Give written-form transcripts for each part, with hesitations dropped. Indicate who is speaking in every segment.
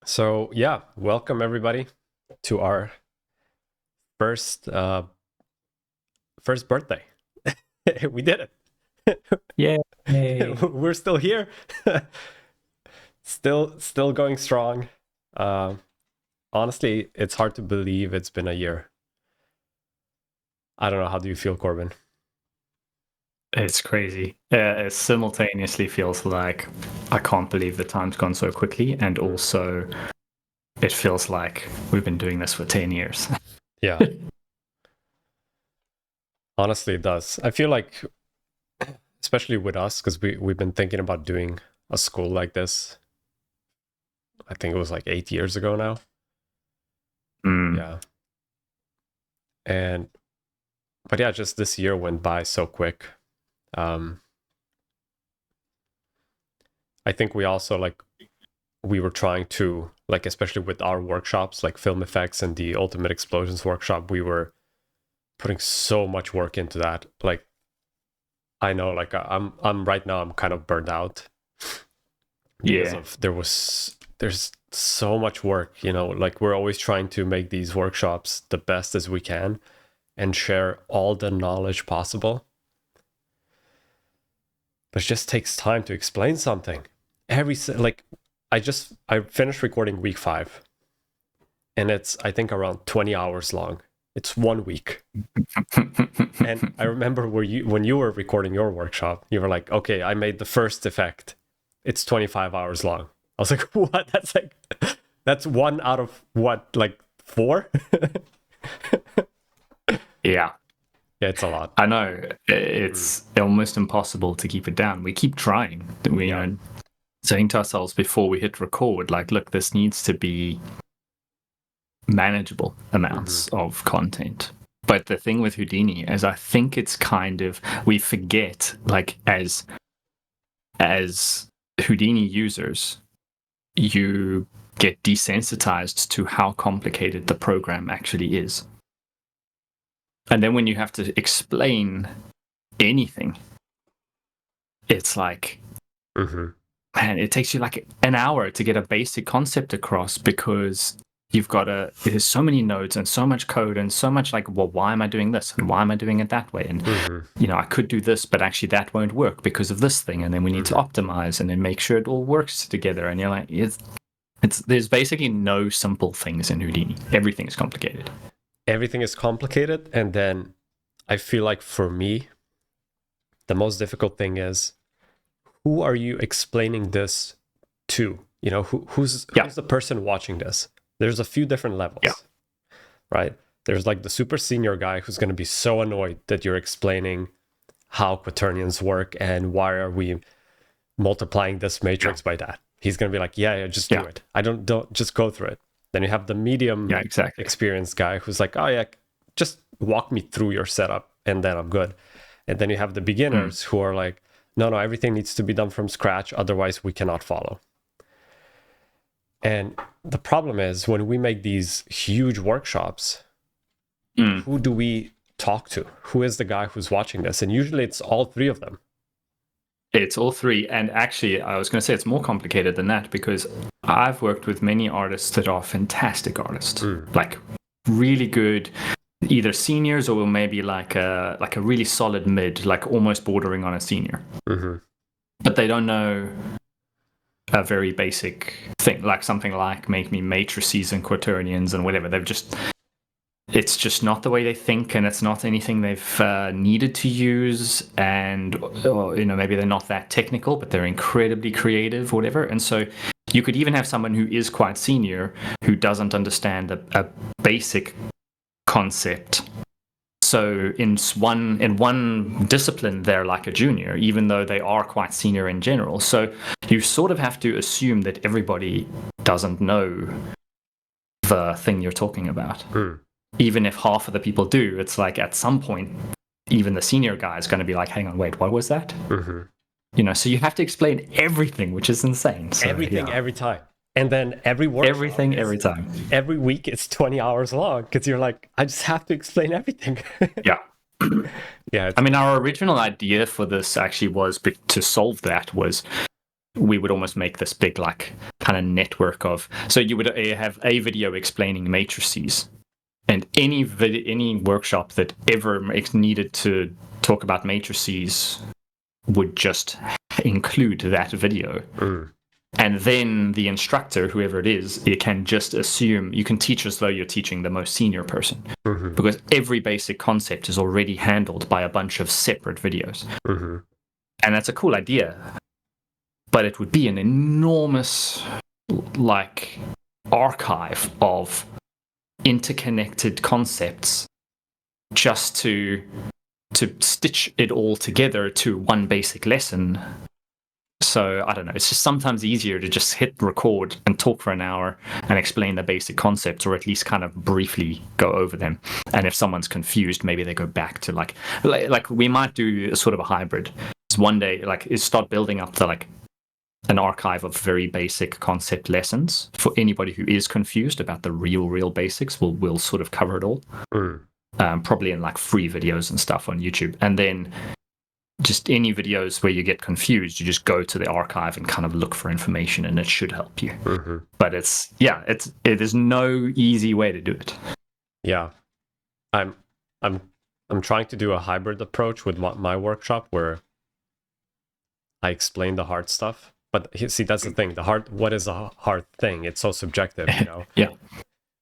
Speaker 1: So yeah, welcome everybody to our first first birthday. We did
Speaker 2: Yay.
Speaker 1: it. We're still here. Still going strong. Uh Honestly, it's hard to believe it's been a year. I don't know, how do you feel, Corbin?
Speaker 2: It's crazy. It simultaneously feels like I can't believe the time's gone so quickly, and
Speaker 1: Mm.
Speaker 2: also it feels like we've been doing this for 10 years.
Speaker 1: Yeah, honestly it does. I feel like, especially with us, because we've been thinking about doing a school like this. I think it was like 8 years ago now.
Speaker 2: Mm.
Speaker 1: Yeah. And but yeah, just this year went by so quick. Um I think we also like we were trying to like, especially with our workshops like film effects and the ultimate explosions workshop, we were putting so much work into that. Like I know, like I'm right now, I'm kind of burned out because
Speaker 2: Yeah.
Speaker 1: of there's so much work, like we're always trying to make these workshops the best as we can and share all the knowledge possible, but it just takes time to explain something. Like I finished recording week 5, and it's, I think, around 20 hours long. It's 1 week. And I remember when you were recording your workshop, you were like, okay, I made the first effect. It's 25 hours long. I was like, what? That's one out of what, like four?
Speaker 2: Yeah.
Speaker 1: Yeah, it's a lot.
Speaker 2: I know.
Speaker 1: Mm.
Speaker 2: It's almost impossible to keep it down. We keep trying. We,
Speaker 1: Yeah.
Speaker 2: saying to ourselves before we hit record, like, look, this needs to be manageable
Speaker 1: Hmm.
Speaker 2: amounts of content. But the thing with Houdini is I think it's kind of we forget, like, as Houdini users, you get desensitized to how complicated the program actually is. And then when you have to explain anything, it's like,
Speaker 1: Hmm.
Speaker 2: man, it takes you like an hour to get a basic concept across because there's so many nodes and so much code and so much like, well, why am I doing this and why am I doing it that way? And,
Speaker 1: Hmm.
Speaker 2: I could do this, but actually that won't work because of this thing. And then we need to
Speaker 1: Hmm.
Speaker 2: optimize and then make sure it all works together. And you're like, there's basically no simple things in Houdini. Everything is complicated.
Speaker 1: Everything is complicated. And then I feel like for me, the most difficult thing is, who are you explaining this to?
Speaker 2: Yeah,
Speaker 1: Who's the person watching this? There's a few different
Speaker 2: yeah,
Speaker 1: levels, right? There's like the super senior guy who's going to be so annoyed that you're explaining how quaternions work and why are we multiplying this
Speaker 2: yeah,
Speaker 1: matrix by that. He's going to be like, yeah, just do
Speaker 2: yeah,
Speaker 1: it. I don't just go through it. Then you have the medium
Speaker 2: yeah, exactly.
Speaker 1: experienced guy who's like, oh yeah, just walk me through your setup and then I'm good. And then you have the
Speaker 2: Mm.
Speaker 1: beginners who are like, no, everything needs to be done from scratch, otherwise we cannot follow. And the problem is, when we make these huge workshops,
Speaker 2: Mm.
Speaker 1: who do we talk to? Who is the guy who's watching this? And usually it's all three of them.
Speaker 2: It's all three. And actually, I was going to say it's more complicated than that because I've worked with many artists that are fantastic artists,
Speaker 1: Mm.
Speaker 2: like really good, either seniors or maybe like a really solid mid, like almost bordering on a senior.
Speaker 1: Mm-hmm.
Speaker 2: But they don't know a very basic thing, like something like make me matrices and quaternions and whatever. It's just not the way they think, and it's not anything they've needed to use. And maybe they're not that technical, but they're incredibly creative, or whatever. And so you could even have someone who is quite senior who doesn't understand a basic concept. So in one discipline, they're like a junior, even though they are quite senior in general. So you sort of have to assume that everybody doesn't know the thing you're talking about.
Speaker 1: Mm.
Speaker 2: Even if half of the people do, it's like at some point, even the senior guy is going to be like, hang on, wait, what was that?
Speaker 1: Mm-hmm.
Speaker 2: So you have to explain everything, which is insane. So
Speaker 1: Everything
Speaker 2: yeah,
Speaker 1: every time. And then every workshop
Speaker 2: everything every
Speaker 1: is
Speaker 2: time.
Speaker 1: every week it's 20 hours long because you're like, I just have to explain everything.
Speaker 2: Yeah.
Speaker 1: Yeah,
Speaker 2: I
Speaker 1: it's
Speaker 2: mean,
Speaker 1: crazy.
Speaker 2: our original idea for this actually was to solve that was we would almost make this big like kind of network of, so you would have a video explaining matrices, and any workshop that ever needed to talk about matrices would just include that video. And then the instructor, whoever it is, you can just assume, you can teach as though you're teaching the most senior person, because every basic concept is already handled by a bunch of separate videos. And that's a cool idea, but it would be an enormous like archive of interconnected concepts just to stitch it all together to one basic lesson. So I don't know, it's just sometimes easier to just hit record and talk for an hour and explain the basic concepts, or at least kind of briefly go over them. And if someone's confused, maybe they go back to like we might do a sort of a hybrid. One day, like, is start building up to like an archive of very basic concept lessons for anybody who is confused about the real basics. We'll sort of cover it all, probably in like free videos and stuff on YouTube. And then just any videos where you get confused, you just go to the archive and kind of look for information, and it should help you. But it is no easy way to do it.
Speaker 1: Yeah, I'm trying to do a hybrid approach with my workshop where I explain the hard stuff. But see, that's the thing. What is a hard thing? It's so subjective, you know.
Speaker 2: Yeah.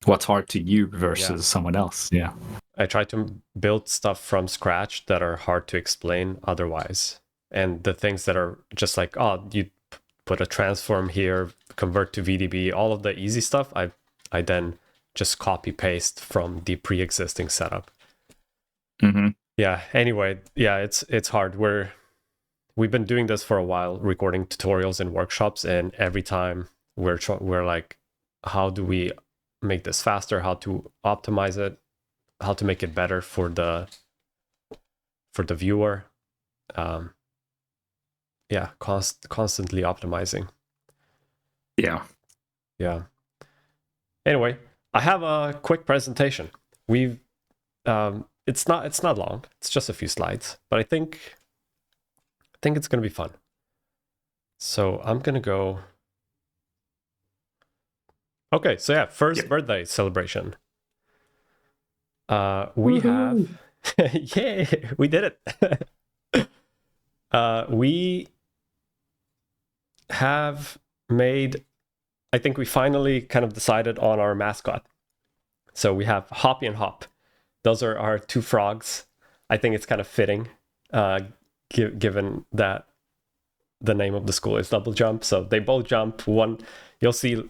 Speaker 2: What's hard to you versus someone else? Yeah.
Speaker 1: I try to build stuff from scratch that are hard to explain otherwise. And the things that are just like, oh, you put a transform here, convert to VDB, all of the easy stuff, I then just copy paste from the pre-existing setup. Yeah. Anyway, yeah, it's hard. We've been doing this for a while, recording tutorials and workshops, and every time we're like, how do we make this faster? How to optimize it? How to make it better for the viewer? Yeah, constantly optimizing.
Speaker 2: Yeah.
Speaker 1: Anyway, I have a quick presentation. We've it's not long. It's just a few slides, but I think it's going to be fun. So I'm going to go. Okay, so yeah, first birthday celebration. We have, yay, we did it. We have made, I think we finally kind of decided on our mascot. So we have Hoppy and Hop. Those are our two frogs. I think it's kind of fitting, given that the name of the school is DoubleJump. So they both jump. One, you'll see.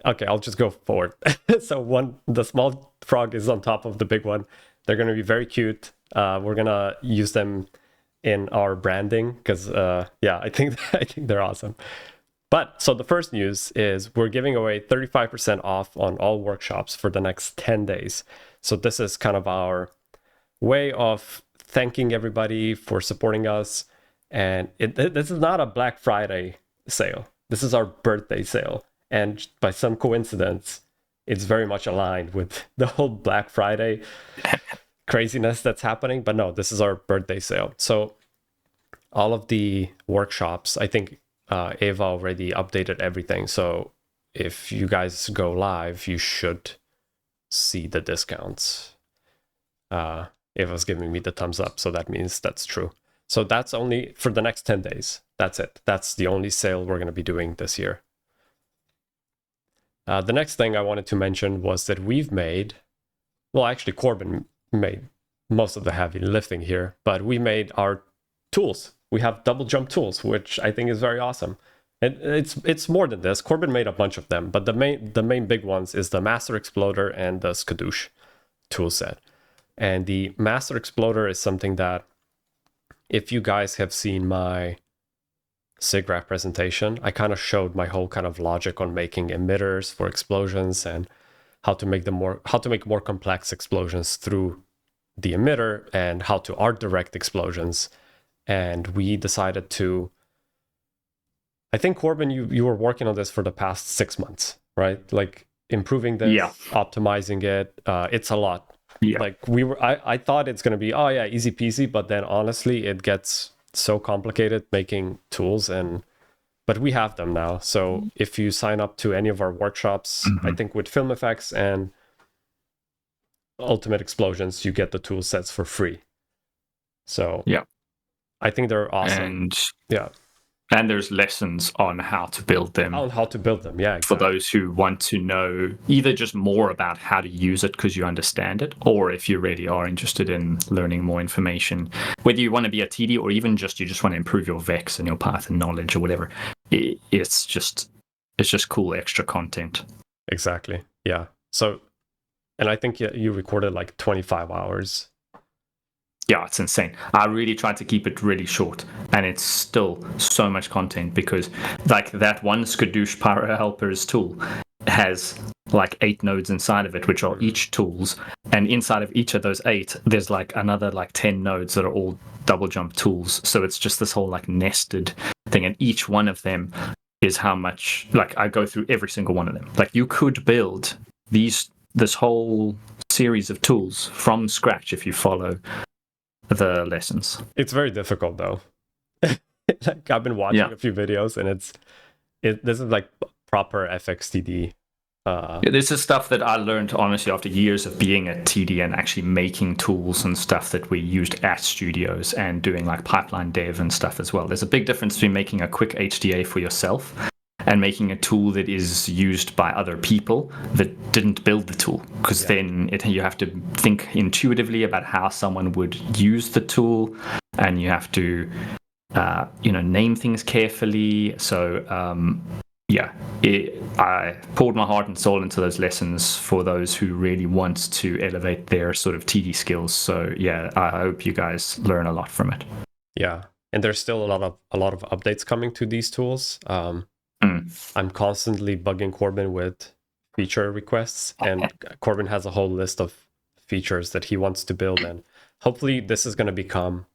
Speaker 1: Okay, I'll just go forward. So the small frog is on top of the big one. They're going to be very cute. We're going to use them in our branding because, I think they're awesome. But so the first news is we're giving away 35% off on all workshops for the next 10 days. So this is kind of our way of thanking everybody for supporting us. And this is not a Black Friday sale. This is our birthday sale. And by some coincidence, it's very much aligned with the whole Black Friday craziness that's happening. But no, this is our birthday sale. So all of the workshops, I think Eva already updated everything. So if you guys go live, you should see the discounts. Eva's giving me the thumbs up, so that means that's true. So that's only for the next 10 days. That's it. That's the only sale we're going to be doing this year. The next thing I wanted to mention was that actually Corbin made most of the heavy lifting here, but we made our tools. We have DoubleJump tools, which I think is very awesome. And it's more than this. Corbin made a bunch of them, but the main big ones is the Master Exploder and the Skadoosh tool set. And the Master Exploder is something that, if you guys have seen my SIGGRAPH presentation, I kind of showed my whole kind of logic on making emitters for explosions and how to make more complex explosions through the emitter, and how to art direct explosions. And we decided to, I think, Corbin, you were working on this for the past 6 months, right? Like improving this, optimizing it. It's a lot. Yeah. Like I thought it's going to be, easy peasy, but then honestly, it gets so complicated making tools, and but we have them now. So if you sign up to any of our workshops, I think with Film Effects and Ultimate Explosions, you get the tool sets for free. So
Speaker 2: yeah,
Speaker 1: I think they're awesome.
Speaker 2: And there's lessons on how to build them.
Speaker 1: On how to build them, yeah, exactly.
Speaker 2: For those who want to know either just more about how to use it because you understand it, or if you really are interested in learning more information, whether you want to be a TD or even just you just want to improve your Vex and your Python knowledge or whatever, it's just cool extra content.
Speaker 1: Exactly, yeah. So, and I think you recorded like 25 hours.
Speaker 2: Yeah, it's insane. I really tried to keep it really short, and it's still so much content because, like, that one Skadoosh Pyro Helpers tool has like 8 nodes inside of it, which are each tools, and inside of each of those 8, there's like another like 10 nodes that are all DoubleJump tools. So it's just this whole like nested thing, and each one of them is how much. Like, I go through every single one of them. Like, you could build this whole series of tools from scratch if you follow the lessons.
Speaker 1: It's very difficult though. Like, I've been watching a few videos, and this is like proper FXTD.
Speaker 2: This is stuff that I learned honestly after years of being a TD and actually making tools and stuff that we used at studios and doing like pipeline dev and stuff as well. There's a big difference between making a quick HDA for yourself and making a tool that is used by other people that didn't build the tool, because then you have to think intuitively about how someone would use the tool, and you have to name things carefully. So I poured my heart and soul into those lessons for those who really want to elevate their sort of TD skills. So yeah, I hope you guys learn a lot from it.
Speaker 1: Yeah, and there's still a lot of updates coming to these tools. I'm constantly bugging Corbin with feature requests, and Corbin has a whole list of features that he wants to build, and hopefully this is going to become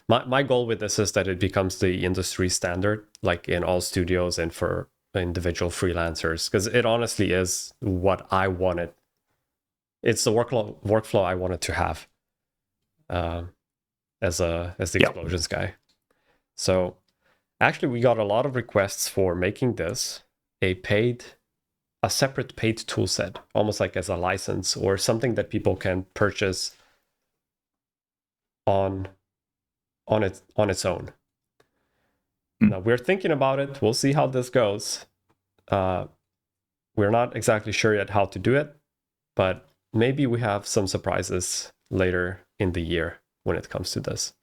Speaker 1: my goal with this is that it becomes the industry standard, like in all studios and for individual freelancers, because it honestly is what I wanted. It's the workflow I wanted to have as the explosions guy. So actually, we got a lot of requests for making this a separate paid tool set, almost like as a license or something that people can purchase on its own. Now, we're thinking about it. We'll see how this goes. We're not exactly sure yet how to do it, but maybe we have some surprises later in the year when it comes to this.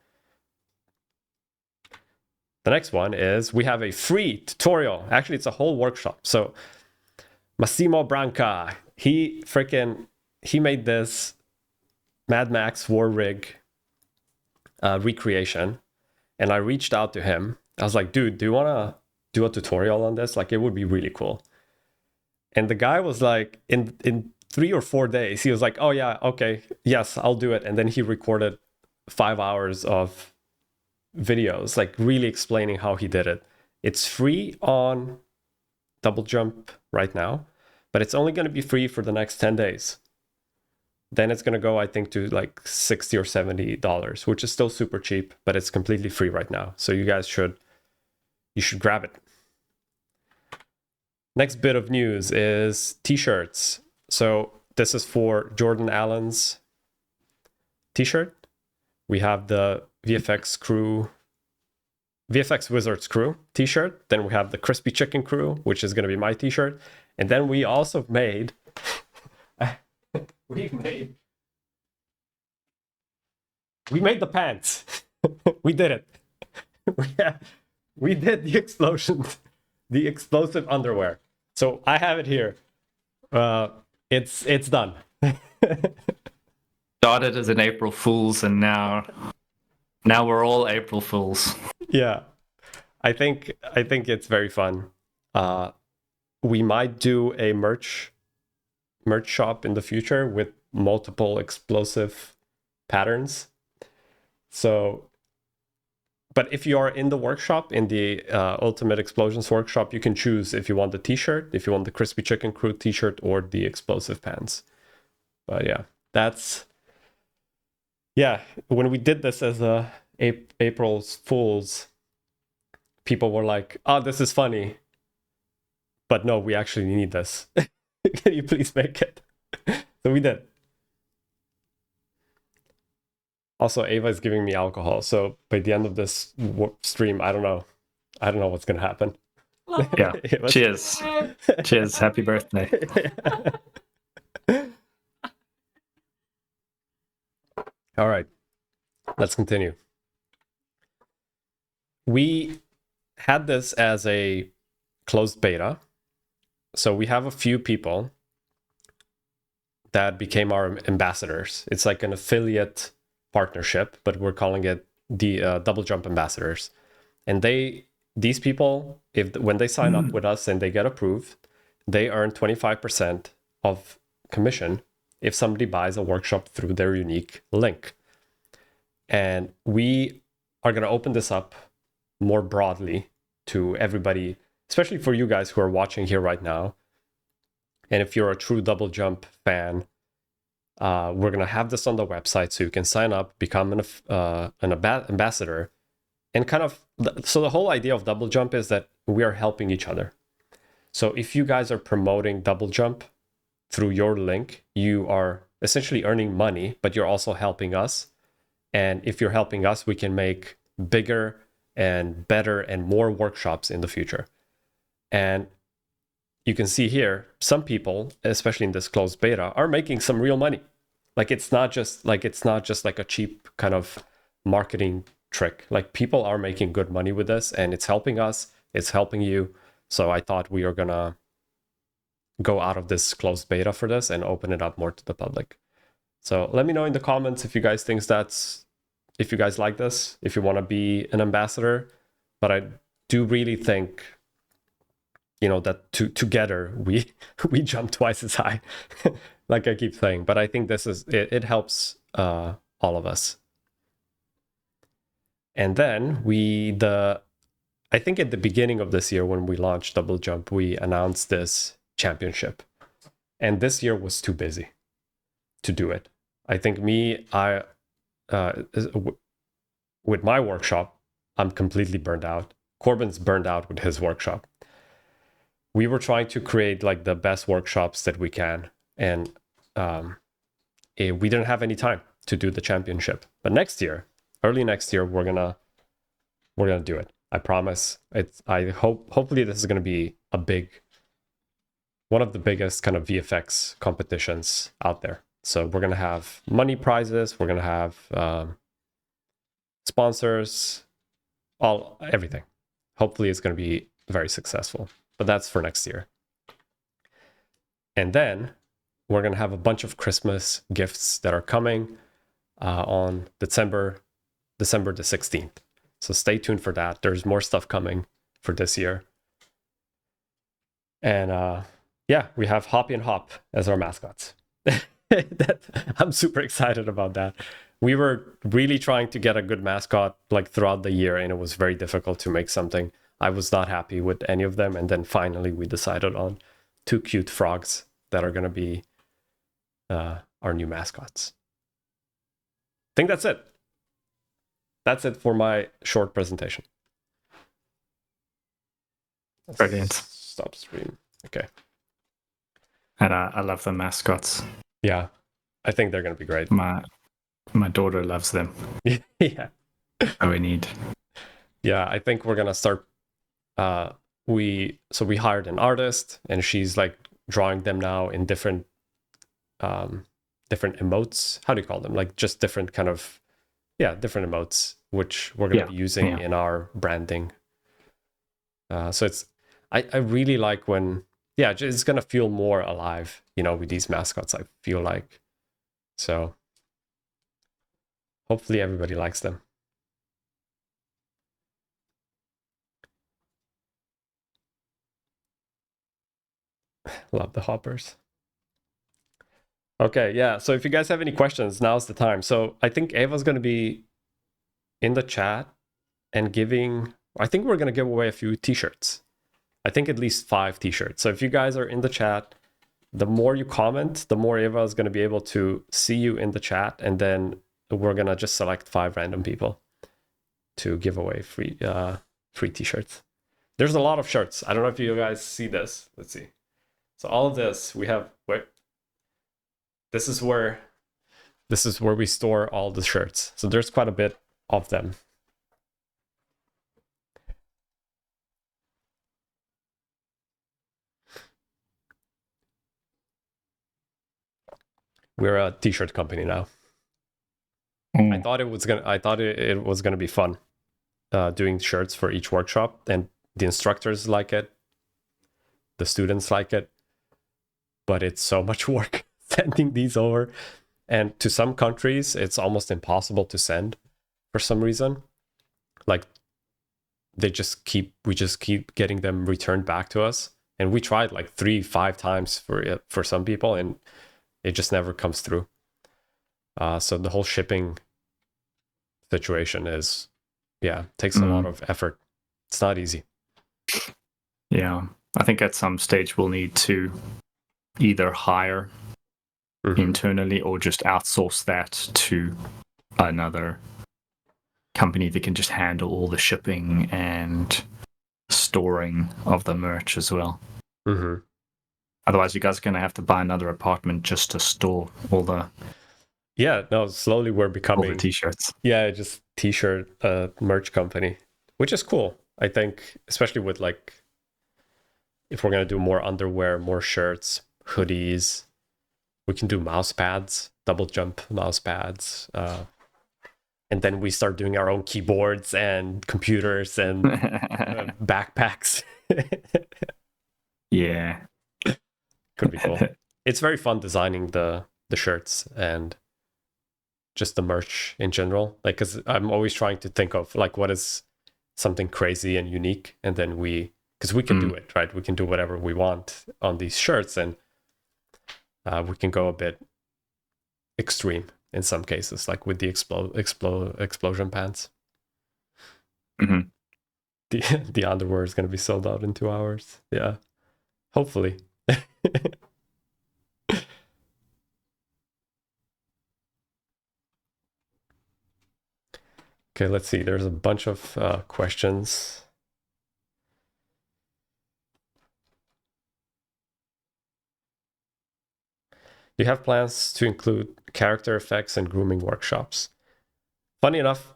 Speaker 1: The next one is we have a free tutorial. Actually, it's a whole workshop. So Massimo Branca, he made this Mad Max War Rig recreation, and I reached out to him. I was like, dude, do you want to do a tutorial on this? Like, it would be really cool. And the guy was like, in 3 or 4 days, he was like, oh yeah, okay, yes, I'll do it. And then he recorded 5 hours of videos, like really explaining how he did it. It's free on DoubleJump right now, but it's only going to be free for the next 10 days. Then it's going to go, I think, to like $60 or $70, which is still super cheap, but it's completely free right now. So you guys should grab it. Next bit of news is t-shirts. So this is for Jordan Allen's t-shirt. We have the VFX Wizards crew t-shirt. Then we have the Crispy Chicken crew, which is going to be my t-shirt. And then we also made we made the pants. We did it. We did the explosive underwear. So I have it here. It's done.
Speaker 2: Started as an April Fool's, and now we're all April Fools.
Speaker 1: Yeah, I think it's very fun. We might do a merch shop in the future with multiple explosive patterns. So, but if you are in the workshop, in the Ultimate Explosions workshop, you can choose if you want the t-shirt, if you want the Crispy Chicken Crew t-shirt, or the explosive pants. But when we did this as a April Fool's, people were like, oh, this is funny, but no, we actually need this. Can you please make it? So we did. Also, Ava is giving me alcohol, so by the end of this stream, I don't know what's gonna happen.
Speaker 2: Yeah. Cheers. Cheers. Happy birthday.
Speaker 1: All right, let's continue. We had this as a closed beta, so we have a few people that became our ambassadors. It's like an affiliate partnership, but we're calling it the DoubleJump ambassadors. And these people, when they sign up with us and they get approved, they earn 25% of commission if somebody buys a workshop through their unique link. And we are going to open this up more broadly to everybody, especially for you guys who are watching here right now. And if you're a true DoubleJump fan, we're going to have this on the website so you can sign up, become an ambassador. And kind of, so the whole idea of DoubleJump is that we are helping each other. So if you guys are promoting DoubleJump through your link, you are essentially earning money, but you're also helping us. And if you're helping us, we can make bigger and better and more workshops in the future. And you can see here, some people, especially in this closed beta, are making some real money. Like it's not just like a cheap kind of marketing trick. Like people are making good money with this, and it's helping us, it's helping you. So I thought we are gonna go out of this closed beta for this and open it up more to the public. So let me know in the comments if you guys think if you guys like this, if you want to be an ambassador. But I do really think, that together we jump twice as high, like I keep saying. But I think this is it helps all of us. And then I think at the beginning of this year when we launched DoubleJump, we announced this championship, and this year was too busy to do it. I think with my workshop, I'm completely burned out. Corbin's burned out with his workshop. We were trying to create like the best workshops that we can, and we didn't have any time to do the championship. But early next year, we're gonna do it. I promise. Hopefully this is gonna be one of the biggest kind of VFX competitions out there. So we're gonna have money prizes. We're gonna have sponsors, everything. Hopefully it's gonna be very successful. But that's for next year. And then we're gonna have a bunch of Christmas gifts that are coming on December the 16th. So stay tuned for that. There's more stuff coming for this year. And we have Hoppy and Hop as our mascots. I'm super excited about that. We were really trying to get a good mascot like throughout the year, and it was very difficult to make something. I was not happy with any of them. And then finally we decided on 2 cute frogs that are going to be our new mascots. I think that's it. That's it for my short presentation.
Speaker 2: Brilliant.
Speaker 1: Stop stream. Okay.
Speaker 2: And I love the mascots.
Speaker 1: Yeah, I think they're going to be great.
Speaker 2: My daughter loves them.
Speaker 1: Yeah.
Speaker 2: Oh, we need.
Speaker 1: Yeah, I think we're going to start. We hired an artist, and she's like drawing them now in different emotes. How do you call them? Like just different kind of, different emotes, which we're going to be using in our branding. So I really like when, it's going to feel more alive, with these mascots, I feel like. So hopefully everybody likes them. Love the hoppers. Okay, yeah. So if you guys have any questions, now's the time. So I think Ava's going to be in the chat and I think we're going to give away a few t-shirts. I think at least 5 t-shirts. So if you guys are in the chat, the more you comment, the more Ava is going to be able to see you in the chat. And then we're going to just select 5 random people to give away free free t-shirts. There's a lot of shirts. I don't know if you guys see this. Let's see. So all of this we have. Wait. This is where we store all the shirts. So there's quite a bit of them. We're a t-shirt company now. I thought it was gonna be fun doing shirts for each workshop, and the instructors like it, the students like it, but it's so much work sending these over, and to some countries it's almost impossible to send for some reason. Like we just keep getting them returned back to us, and we tried like 3-5 times for some people, and it just never comes through. So the whole shipping situation takes a lot of effort. It's not easy.
Speaker 2: Yeah, I think at some stage we'll need to either hire internally or just outsource that to another company that can just handle all the shipping and storing of the merch as well. Otherwise, you guys are going to have to buy another apartment just to store all the...
Speaker 1: Yeah, no, slowly we're becoming...
Speaker 2: all the t-shirts.
Speaker 1: Yeah, just t-shirt merch company, which is cool. I think, especially with like, if we're going to do more underwear, more shirts, hoodies, we can do mouse pads, DoubleJump mouse pads. And then we start doing our own keyboards and computers and backpacks.
Speaker 2: Yeah.
Speaker 1: Could be cool. It's very fun designing the shirts and just the merch in general. Like, because I'm always trying to think of like what is something crazy and unique, and then because we can do it, right? We can do whatever we want on these shirts, and we can go a bit extreme in some cases, like with the explosion pants. The underwear is going to be sold out in 2 hours. Yeah, hopefully. Okay, let's see. There's a bunch of questions. Do you have plans to include character effects and grooming workshops? Funny enough,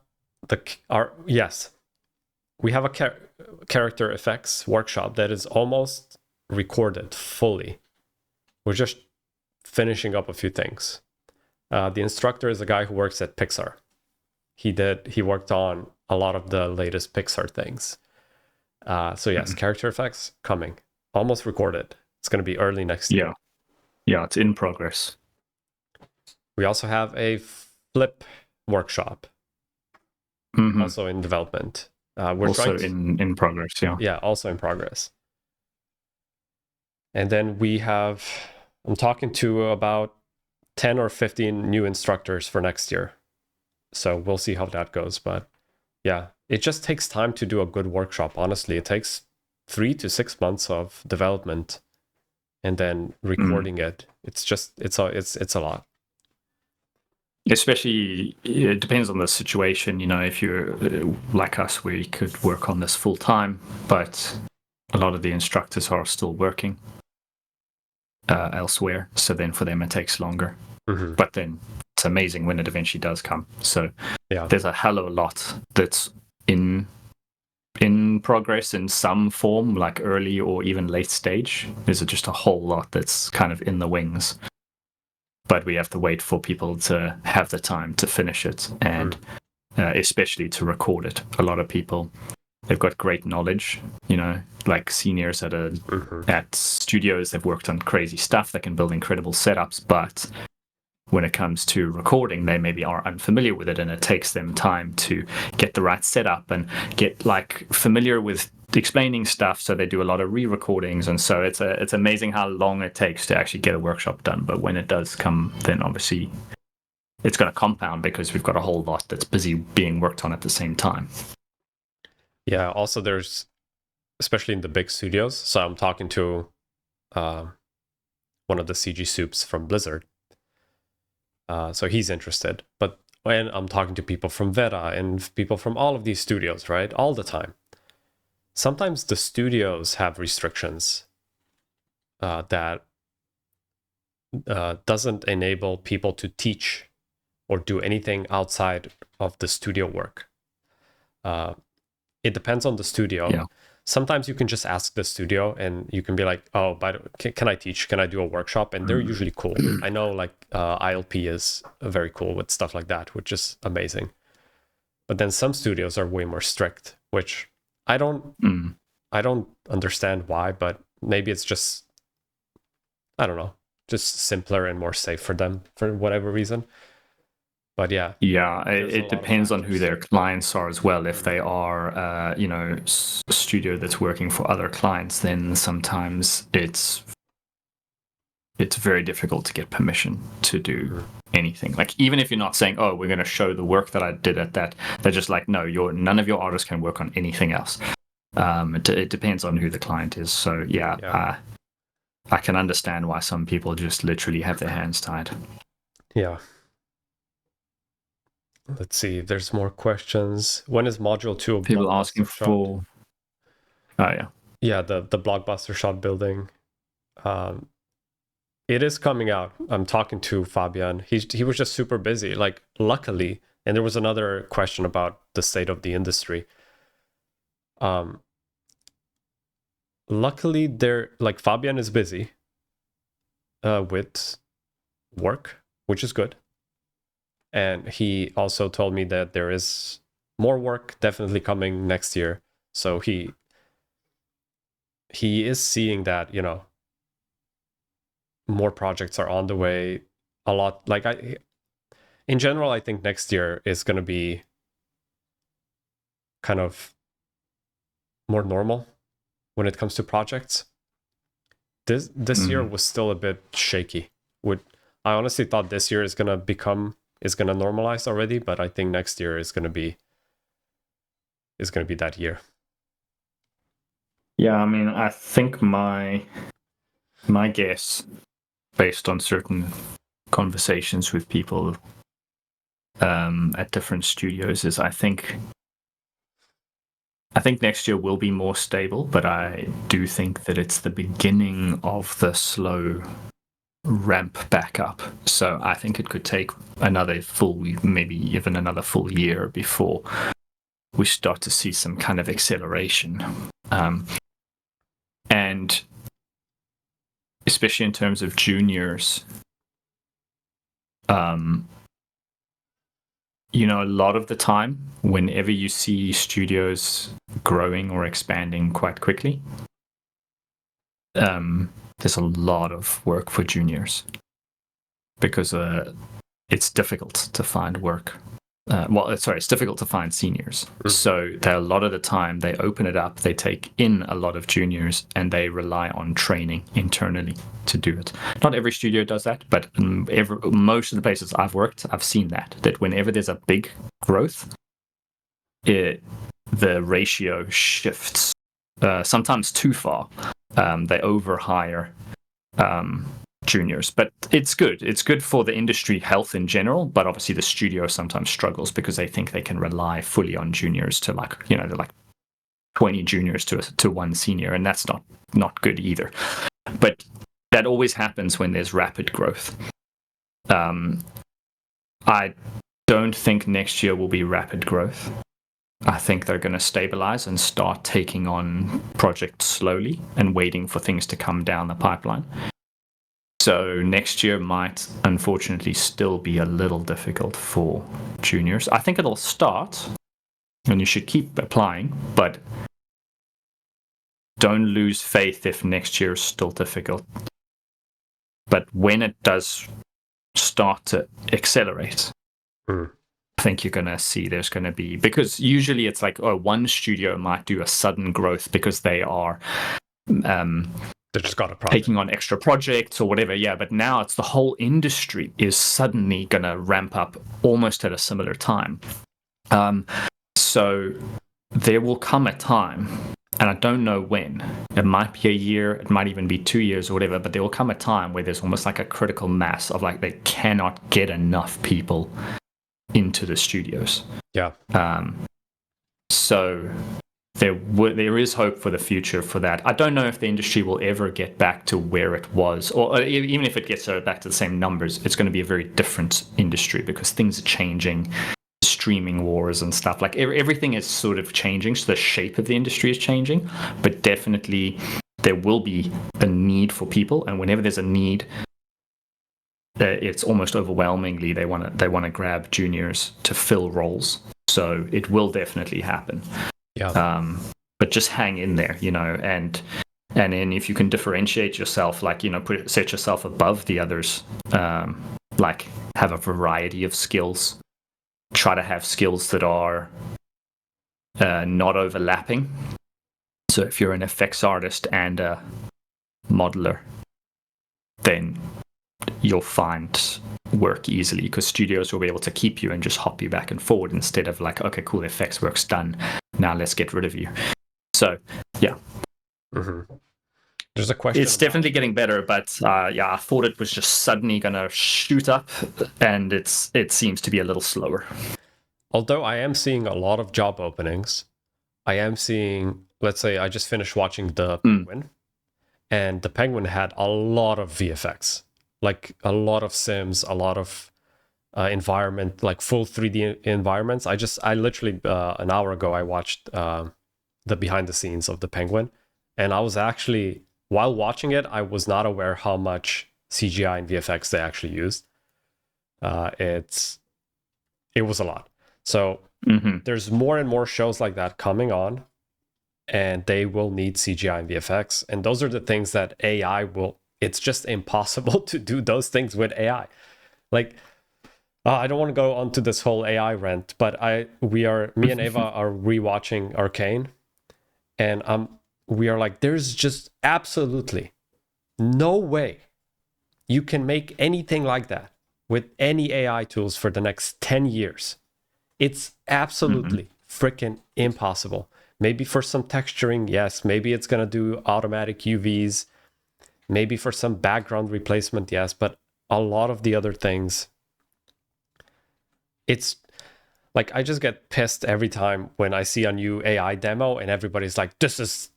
Speaker 1: yes, we have a character effects workshop that is almost recorded fully. We're just finishing up a few things. The instructor is a guy who works at Pixar. He worked on a lot of the latest Pixar things. So yes, character effects coming, almost recorded. It's going to be early next year.
Speaker 2: Yeah, it's in progress.
Speaker 1: We also have a flip workshop, also in development. We're
Speaker 2: also in progress, yeah.
Speaker 1: Yeah, also in progress. And then I'm talking to about 10 or 15 new instructors for next year. So we'll see how that goes. But yeah, it just takes time to do a good workshop. Honestly, it takes 3 to 6 months of development and then recording it. It's a lot.
Speaker 2: Especially, it depends on the situation. You know, if you're like us, where you could work on this full time, but a lot of the instructors are still working elsewhere. So then for them, it takes longer. But then it's amazing when it eventually does come. So yeah, there's a hell of a lot that's in progress in some form, like early or even late stage. There's just a whole lot that's kind of in the wings. But we have to wait for people to have the time to finish it, and especially to record it. A lot of people, they've got great knowledge, you know, like seniors at studios, they've worked on crazy stuff, they can build incredible setups, but when it comes to recording, they maybe are unfamiliar with it, and it takes them time to get the right setup and get like familiar with explaining stuff. So they do a lot of re-recordings, and so it's amazing how long it takes to actually get a workshop done. But when it does come, then obviously it's going to compound because we've got a whole lot that's busy being worked on at the same time.
Speaker 1: Yeah. Also, there's, especially in the big studios. So I'm talking to one of the CG soups from Blizzard. So he's interested, and I'm talking to people from Veta and people from all of these studios, right? All the time. sometimes the studios have restrictions that doesn't enable people to teach or do anything outside of the studio work. It depends on the studio.
Speaker 2: Yeah.
Speaker 1: Sometimes you can just ask the studio and you can be like, oh, can I teach? Can I do a workshop? And they're usually cool. I know like ILP is very cool with stuff like that, which is amazing. But then some studios are way more strict, which I don't understand why, but maybe it's just, I don't know, just simpler and more safe for them for whatever reason. But yeah.
Speaker 2: Yeah, it depends on who their clients are as well. If they are, a studio that's working for other clients, then sometimes it's very difficult to get permission to do anything. Like, even if you're not saying, oh, we're going to show the work that I did at that, they're just like, no, none of your artists can work on anything else. It depends on who the client is. So yeah. I can understand why some people just literally have their hands tied.
Speaker 1: Yeah. Let's see. There's more questions. When is Module 2 of
Speaker 2: people asking for? Oh yeah.
Speaker 1: Yeah, the Blockbuster shot building. It is coming out. I'm talking to Fabian. He was just super busy. Like, luckily, and there was another question about the state of the industry. Luckily, Fabian is busy with work, which is good. And he also told me that there is more work definitely coming next year. So he is seeing that, more projects are on the way. A lot, in general, I think next year is going to be kind of more normal when it comes to projects. This year was still a bit shaky. I honestly thought this year is going to normalize already, but I think next year is going to be that year.
Speaker 2: Yeah, I mean, I think my guess, based on certain conversations with people at different studios, is I think next year will be more stable, but I do think that it's the beginning of the slow ramp back up. So I think it could take maybe even another full year before we start to see some kind of acceleration. And especially in terms of juniors, a lot of the time, whenever you see studios growing or expanding quite quickly, there's a lot of work for juniors because it's difficult to find work. It's difficult to find seniors. So a lot of the time they open it up, they take in a lot of juniors, and they rely on training internally to do it. Not every studio does that, but most of the places I've worked, I've seen that whenever there's a big growth, the ratio shifts, sometimes too far. They overhire juniors, but it's good. It's good for the industry health in general, but obviously the studio sometimes struggles because they think they can rely fully on juniors to they're like 20 juniors to one senior, and that's not good either. But that always happens when there's rapid growth. I don't think next year will be rapid growth. I think they're going to stabilize and start taking on projects slowly and waiting for things to come down the pipeline. So next year might, unfortunately, still be a little difficult for juniors. I think it'll start, and you should keep applying, but don't lose faith if next year is still difficult. But when it does start to accelerate, I think you're going to see there's going to be, because usually it's like, one studio might do a sudden growth because they are
Speaker 1: they just got a project,
Speaker 2: taking on extra projects or whatever. Yeah, but now it's the whole industry is suddenly going to ramp up almost at a similar time. So there will come a time, and I don't know when. It might be a year, it might even be 2 years or whatever, but there will come a time where there's almost like a critical mass of they cannot get enough people into the studios.
Speaker 1: Yeah.
Speaker 2: So there is hope for the future for that. I don't know if the industry will ever get back to where it was, or even if it gets back to the same numbers, it's going to be a very different industry because things are changing, streaming wars and stuff. Like everything is sort of changing, so the shape of the industry is changing. But definitely, there will be a need for people, and whenever there's a need, it's almost overwhelmingly they want to grab juniors to fill roles. So it will definitely happen.
Speaker 1: Yeah.
Speaker 2: But just hang in there, and then if you can differentiate yourself, like, set yourself above the others, like have a variety of skills, try to have skills that are not overlapping. So if you're an effects artist and a modeler, then you'll find work easily because studios will be able to keep you and just hop you back and forward instead of like, okay, cool, effects work's done, now let's get rid of you. So yeah.
Speaker 1: There's a question.
Speaker 2: It's definitely getting better, but I thought it was just suddenly gonna shoot up, and it seems to be a little slower.
Speaker 1: Although I am seeing a lot of job openings, I am seeing, let's say I just finished watching The Penguin, and The Penguin had a lot of VFX, like a lot of sims, a lot of environment, like full 3D environments. I literally an hour ago I watched the behind the scenes of The Penguin, and I was actually, while watching it, I was not aware how much CGI and VFX they actually used. It was a lot. So there's more and more shows like that coming on, and they will need CGI and VFX. And those are the things that AI will, it's just impossible to do those things with AI. Like, I don't want to go onto this whole AI rant, but me and Ava are rewatching Arcane, and we are like, there's just absolutely no way you can make anything like that with any AI tools for the next 10 years. It's absolutely freaking impossible. Maybe for some texturing, yes. Maybe it's going to do automatic UVs. Maybe for some background replacement, yes. But a lot of the other things, it's like, I just get pissed every time when I see a new AI demo and everybody's like, this is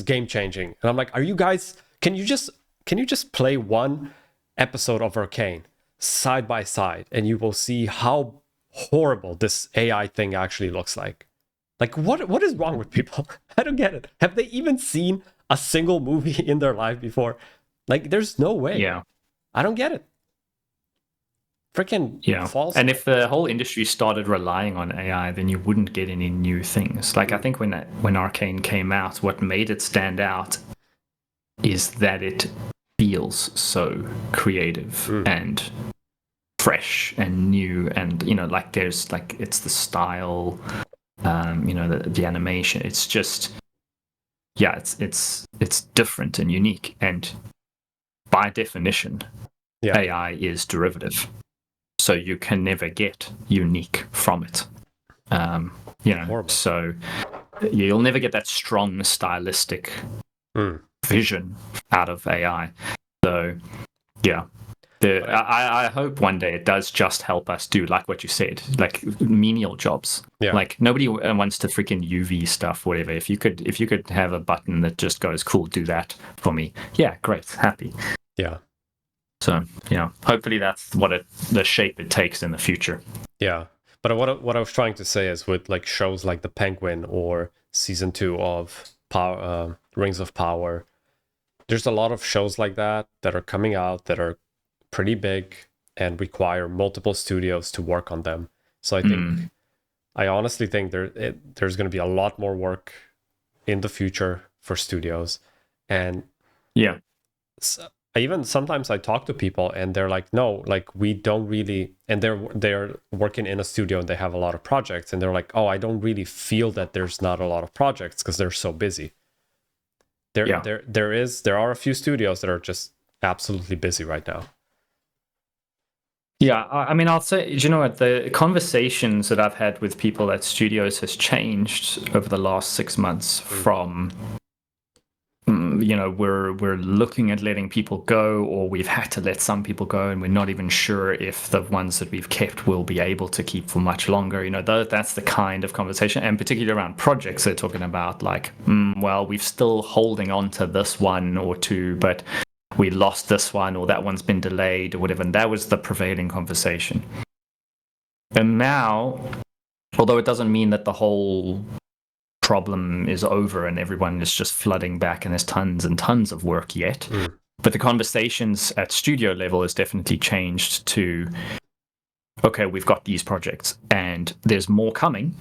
Speaker 1: game changing. And I'm like, are you guys, can you just play one episode of Arcane side by side and you will see how horrible this AI thing actually looks like. Like, what is wrong with people? I don't get it. Have they even seen a single movie in their life before? Like, there's no way.
Speaker 2: Yeah.
Speaker 1: I don't get it. Freaking false.
Speaker 2: And if the whole industry started relying on AI, then you wouldn't get any new things. Like, I think when Arcane came out, what made it stand out is that it feels so creative and fresh and new, and like there's like, it's the style, the animation, it's just it's different and unique, and by definition AI is derivative, so you can never get unique from it. So you'll never get that strong stylistic vision out of AI. So I hope one day it does just help us do, like what you said, like menial jobs. Yeah. Like nobody wants to freaking UV stuff, whatever. If you could have a button that just goes, cool, do that for me. Yeah, great, happy.
Speaker 1: Yeah.
Speaker 2: So hopefully that's the shape it takes in the future.
Speaker 1: Yeah. But what I was trying to say is, with like shows like The Penguin or season 2 of Rings of Power, there's a lot of shows like that are coming out that are pretty big and require multiple studios to work on them. So I honestly think there's going to be a lot more work in the future for studios. And even sometimes I talk to people and they're like, no, like we don't really, and they're working in a studio and they have a lot of projects, and they're like, oh, I don't really feel that there's not a lot of projects because they're so busy. There are a few studios that are just absolutely busy right now.
Speaker 2: Yeah, I mean, I'll say, you know what, the conversations that I've had with people at studios has changed over the last 6 months from we're looking at letting people go, or we've had to let some people go, and we're not even sure if the ones that we've kept will be able to keep for much longer. That's the kind of conversation, and particularly around projects, they're talking about like, well, we're still holding on to this one or two, but we lost this one, or that one's been delayed, or whatever. And that was the prevailing conversation. And now, although it doesn't mean that the whole problem is over and everyone is just flooding back and there's tons and tons of work yet, but the conversations at studio level has definitely changed to, okay, we've got these projects and there's more coming,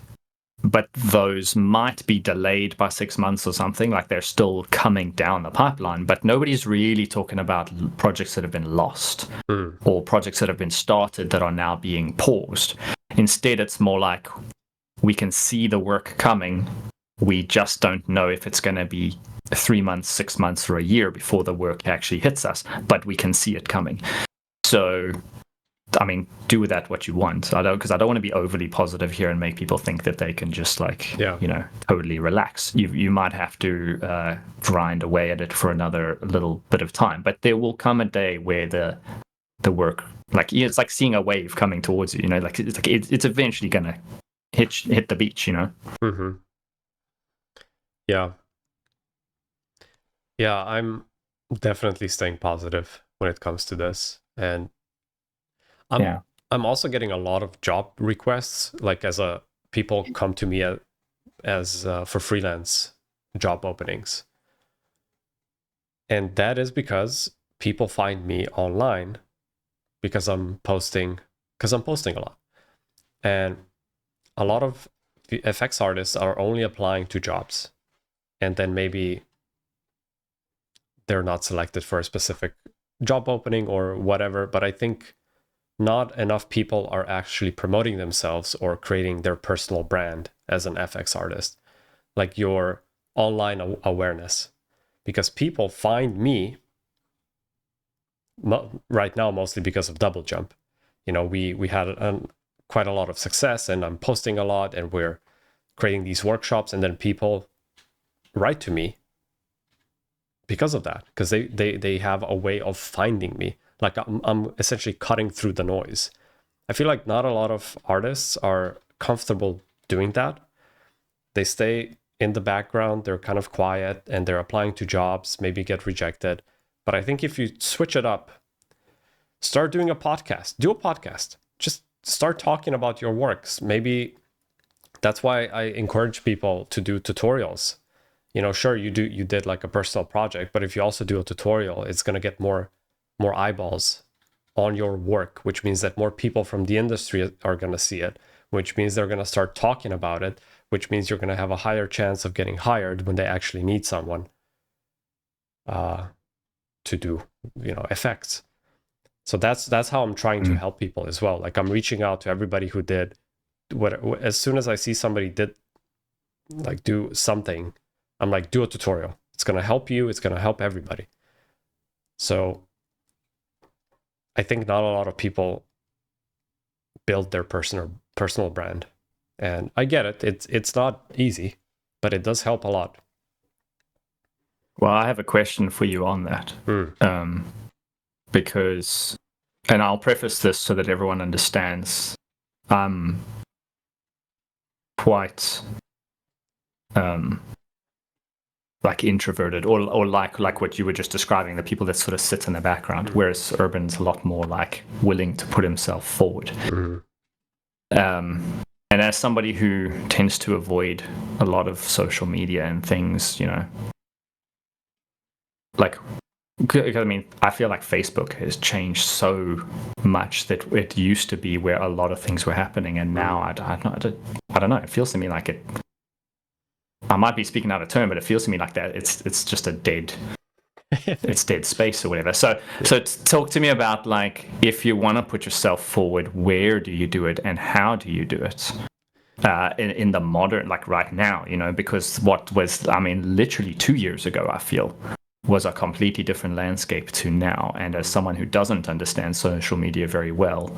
Speaker 2: but those might be delayed by 6 months or something. Like, they're still coming down the pipeline, but nobody's really talking about projects that have been lost or projects that have been started that are now being paused. Instead, it's more like, we can see the work coming. We just don't know if it's going to be 3 months, 6 months, or a year before the work actually hits us, but we can see it coming. So, I mean, do with that what you want. Because I don't want to be overly positive here and make people think that they can just totally relax. You might have to grind away at it for another little bit of time, but there will come a day where the work, like, it's like seeing a wave coming towards you. It's eventually gonna hit the beach.
Speaker 1: Mm-hmm. Yeah, I'm definitely staying positive when it comes to this, and I'm also getting a lot of job requests, like people come to me as for freelance job openings. And that is because people find me online because I'm posting a lot. And a lot of FX artists are only applying to jobs, and then maybe they're not selected for a specific job opening or whatever. But I think not enough people are actually promoting themselves or creating their personal brand as an FX artist, like your online awareness. Because people find me right now mostly because of DoubleJump. We had quite a lot of success, and I'm posting a lot, and we're creating these workshops, and then people write to me because of that, because they have a way of finding me. Like, I'm essentially cutting through the noise. I feel like not a lot of artists are comfortable doing that. They stay in the background, they're kind of quiet, and they're applying to jobs, maybe get rejected. But I think if you switch it up, start doing a podcast, do a podcast, just start talking about your works. Maybe that's why I encourage people to do tutorials. Sure, you did like a personal project, but if you also do a tutorial, it's going to get more eyeballs on your work, which means that more people from the industry are going to see it, which means they're going to start talking about it, which means you're going to have a higher chance of getting hired when they actually need someone to do effects. So that's how I'm trying to help people as well. Like, I'm reaching out to everybody who did as soon as I see somebody did like do something, I'm like, do a tutorial. It's going to help you, it's going to help everybody. So I think not a lot of people build their personal brand, and I get it. It's not easy, but it does help a lot.
Speaker 2: Well, I have a question for you on that, because, and I'll preface this so that everyone understands, I'm quite like introverted, or like what you were just describing, the people that sort of sit in the background, whereas Urban's a lot more like willing to put himself forward. And as somebody who tends to avoid a lot of social media and things, like, I mean, I feel like Facebook has changed so much that it used to be where a lot of things were happening, and now I don't know. It feels to me like it. I might be speaking out of turn, but it feels to me like that it's just a dead, it's dead space or whatever. So talk to me about, like, if you want to put yourself forward, where do you do it and how do you do it? In the modern, like right now, because what was, I mean, literally 2 years ago, I feel, was a completely different landscape to now. And as someone who doesn't understand social media very well,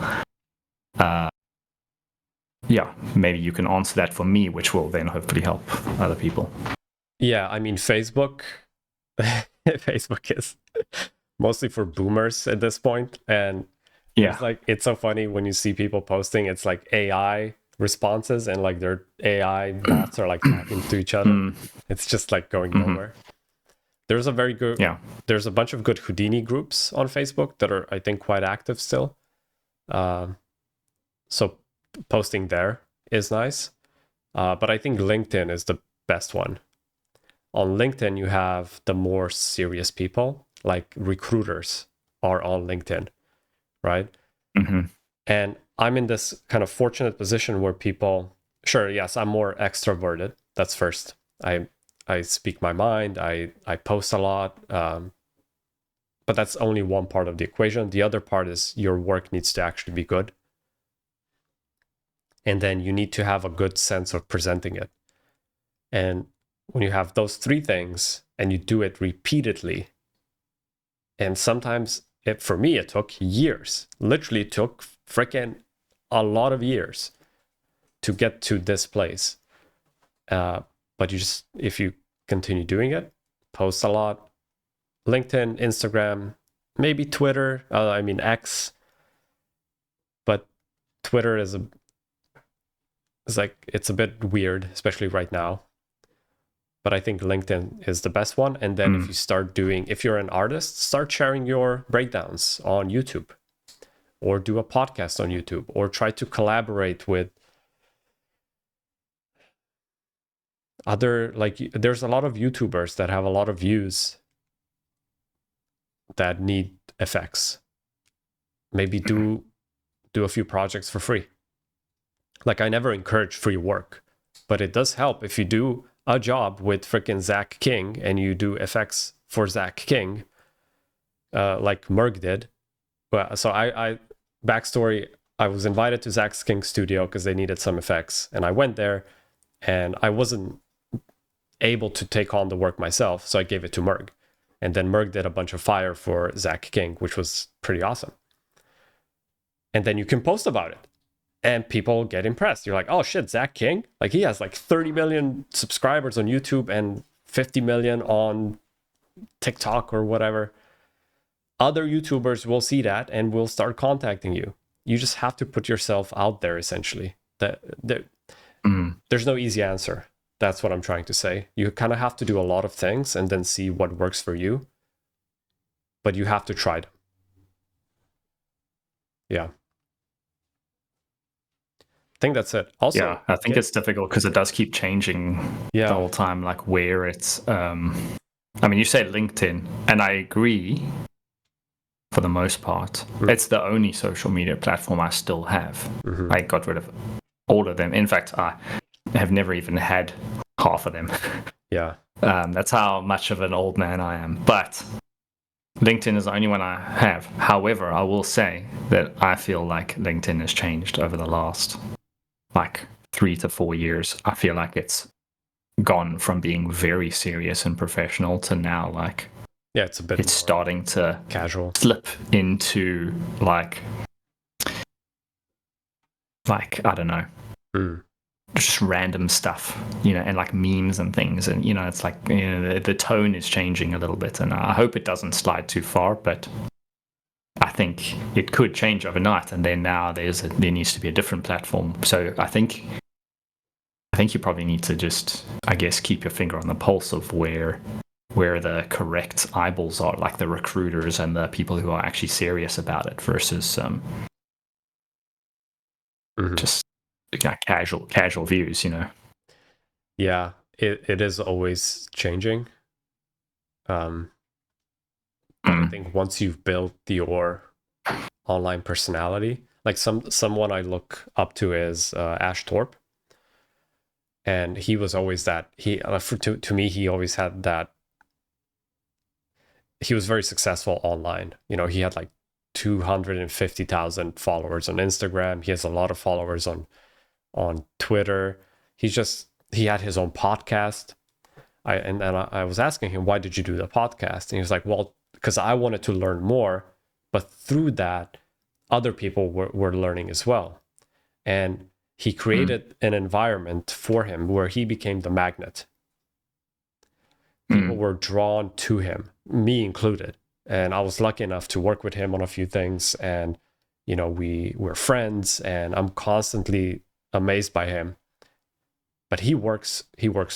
Speaker 2: maybe you can answer that for me, which will then hopefully help other people.
Speaker 1: Yeah, I mean, Facebook Facebook is mostly for boomers at this point, and it's like, it's so funny when you see people posting, it's like AI responses, and like their AI bots are like talking to each other. It's just like going nowhere. There's a very good, there's a bunch of good Houdini groups on Facebook that are, I think, quite active still. So posting there is nice. But I think LinkedIn is the best one. On LinkedIn, you have the more serious people, like recruiters are on LinkedIn, right? And I'm in this kind of fortunate position where people, sure, yes, I'm more extroverted. That's first. I speak my mind. I post a lot. But that's only one part of the equation. The other part is your work needs to actually be good. And then you need to have a good sense of presenting it. And when you have those three things and you do it repeatedly, and sometimes for me, it took years, literally took freaking a lot of years to get to this place. But you just, if you continue doing it, post a lot, LinkedIn, Instagram, maybe Twitter, X, but Twitter is it's a bit weird, especially right now. But I think LinkedIn is the best one. And then if you're an artist, start sharing your breakdowns on YouTube, or do a podcast on YouTube, or try to collaborate with other, like, there's a lot of YouTubers that have a lot of views that need effects. Maybe do a few projects for free. Like, I never encourage free work, but it does help if you do a job with freaking Zach King and you do effects for Zach King, like Merg did. Well, so I backstory, I was invited to Zach King's studio because they needed some effects, and I went there, and I wasn't able to take on the work myself, so I gave it to Merg, and then Merg did a bunch of fire for Zach King, which was pretty awesome. And then you can post about it, and people get impressed. You're like, oh shit, Zach King, like, he has like 30 million subscribers on YouTube and 50 million on TikTok or whatever. Other YouTubers will see that and will start contacting you. You just have to put yourself out there, essentially. There's no easy answer. That's what I'm trying to say. You kind of have to do a lot of things and then see what works for you. But you have to try them. Yeah. I think that's it. Also,
Speaker 2: yeah, I think it's difficult because it does keep changing the whole time, like where it's you said LinkedIn, and I agree for the most part. It's the only social media platform I still have. I got rid of all of them. In fact, I have never even had half of them.
Speaker 1: Yeah.
Speaker 2: That's how much of an old man I am. But LinkedIn is the only one I have. However, I will say that I feel like LinkedIn has changed over the last 3 to 4 years. I feel like it's gone from being very serious and professional to now it's starting to
Speaker 1: casual,
Speaker 2: slip into like I don't know, just random stuff, and like memes and things, and it's like the tone is changing a little bit, and I hope it doesn't slide too far, but I think it could change overnight, and then now there needs to be a different platform. So I think you probably need to just, I guess, keep your finger on the pulse of where the correct eyeballs are, like the recruiters and the people who are actually serious about it versus just casual views,
Speaker 1: Yeah, it is always changing. I think once you've built your online personality, like someone I look up to is Ash Torp, and he was always that. To me, he always had that. He was very successful online. He had like 250,000 followers on Instagram. He has a lot of followers on Twitter. He had his own podcast. I was asking him, why did you do the podcast? And he was like, well, because I wanted to learn more, but through that, other people were learning as well. And he created an environment for him where he became the magnet. people were drawn to him, me included. And I was lucky enough to work with him on a few things, and we're friends, and I'm constantly amazed by him. But he works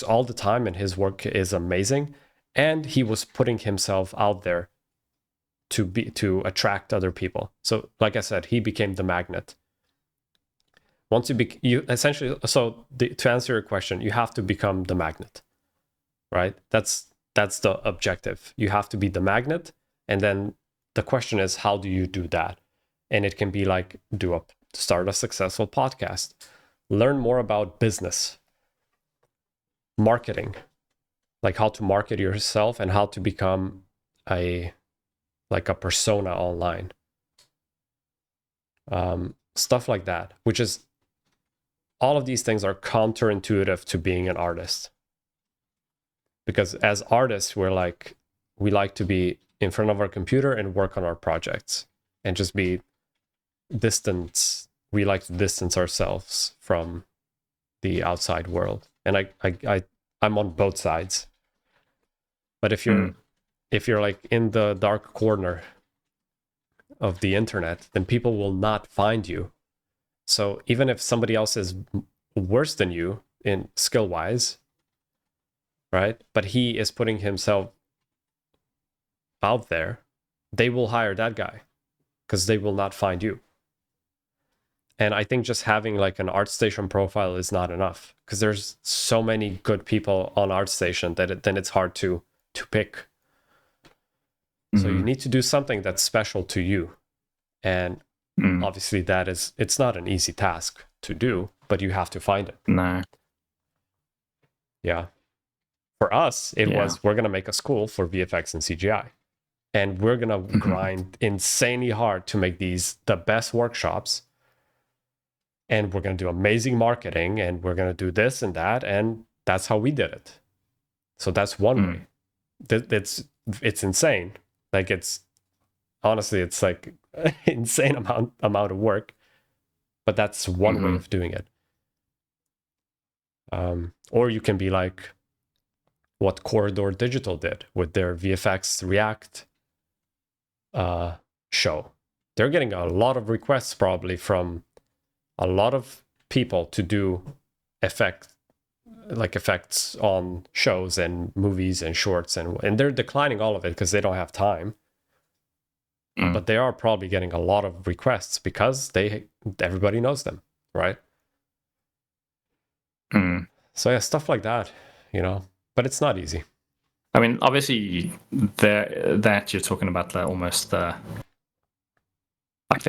Speaker 1: all the time, and his work is amazing, and he was putting himself out there to attract other people. So like I said, he became the magnet. Once you essentially, to answer your question, you have to become the magnet, right? That's the objective. You have to be the magnet, and then the question is, how do you do that? And it can be like start a successful podcast, learn more about business, marketing, like how to market yourself and how to become a persona online, stuff like that, which is, all of these things are counterintuitive to being an artist, because as artists we like to be in front of our computer and work on our projects and just be distant. We like to distance ourselves from the outside world, and I'm on both sides. But if you're like in the dark corner of the internet, then people will not find you. So even if somebody else is worse than you in skill wise, right, but he is putting himself out there, they will hire that guy because they will not find you. And I think just having like an ArtStation profile is not enough, because there's so many good people on ArtStation that then it's hard to pick. So you need to do something that's special to you. And obviously it's not an easy task to do, but you have to find it.
Speaker 2: No.
Speaker 1: Yeah. For us, it was, we're going to make a school for VFX and CGI. And we're going to grind insanely hard to make these the best workshops. And we're going to do amazing marketing, and we're going to do this and that. And that's how we did it. So that's one way. It's insane. Like honestly, it's like insane amount of work, but that's one way of doing it. Or you can be like what Corridor Digital did with their VFX React show. They're getting a lot of requests probably from a lot of people to do effects on shows and movies and shorts, and they're declining all of it because they don't have time. But they are probably getting a lot of requests because everybody knows them, right? So yeah, stuff like that, but it's not easy.
Speaker 2: I mean, obviously, that you're talking about almost the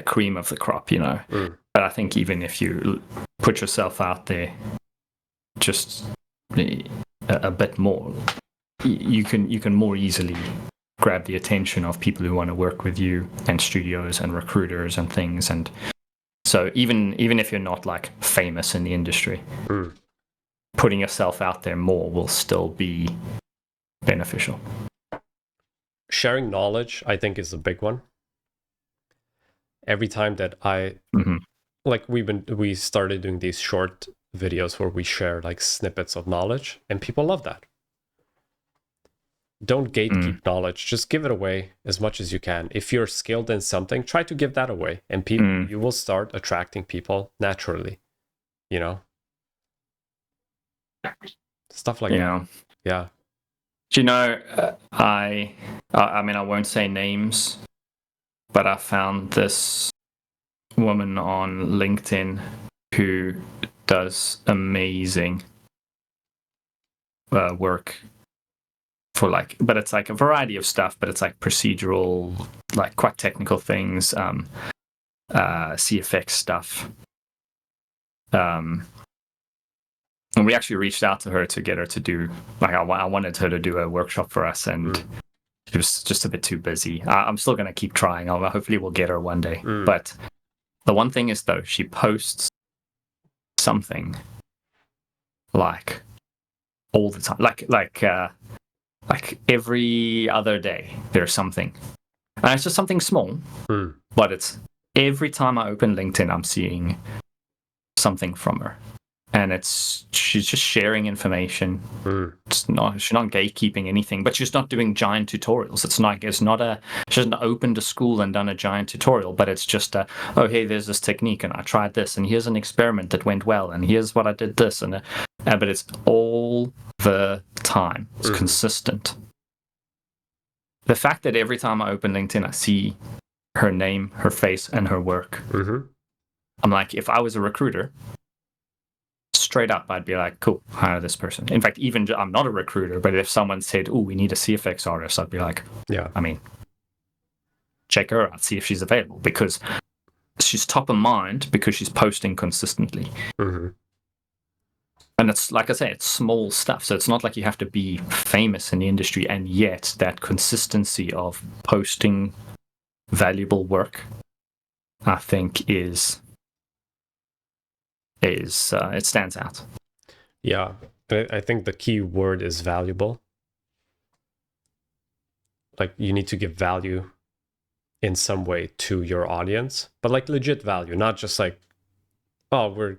Speaker 2: cream of the crop, But I think even if you put yourself out there just a bit more, you can more easily grab the attention of people who want to work with you, and studios and recruiters and things. And so even if you're not like famous in the industry, putting yourself out there more will still be beneficial.
Speaker 1: Sharing knowledge, I think, is a big one. Every time that we started doing these short videos where we share like snippets of knowledge, and people love that. Don't gatekeep knowledge, just give it away as much as you can. If you're skilled in something, try to give that away, and you will start attracting people naturally, stuff like that. Yeah.
Speaker 2: Do you know, I mean, I won't say names, but I found this woman on LinkedIn who does amazing work for but it's like a variety of stuff, but it's like procedural, like quite technical things, CFX stuff. And we actually reached out to her to get her to do, I wanted her to do a workshop for us, and she was just a bit too busy. I'm still going to keep trying. Hopefully we'll get her one day. But the one thing is, though, she posts something like all the time, like every other day there's something, and it's just something small, but it's every time I open LinkedIn I'm seeing something from her. and she's just sharing information. She's not gatekeeping anything, but she's not doing giant tutorials. She hasn't opened a school and done a giant tutorial, but it's just oh, hey, there's this technique and I tried this, and here's an experiment that went well, and here's what I did this, and but it's all the time. It's consistent. The fact that every time I open LinkedIn, I see her name, her face, and her work. I'm like, if I was a recruiter, straight up, I'd be like, cool, hire this person. In fact, even I'm not a recruiter, but if someone said, oh, we need a CFX artist, I'd be like,
Speaker 1: yeah,
Speaker 2: I mean, check her out, see if she's available, because she's top of mind because she's posting consistently. And it's, like I say, it's small stuff. So it's not like you have to be famous in the industry, and yet that consistency of posting valuable work, I think, it stands out.
Speaker 1: Yeah, I think the key word is valuable. Like, you need to give value in some way to your audience, but like legit value, not just like, oh,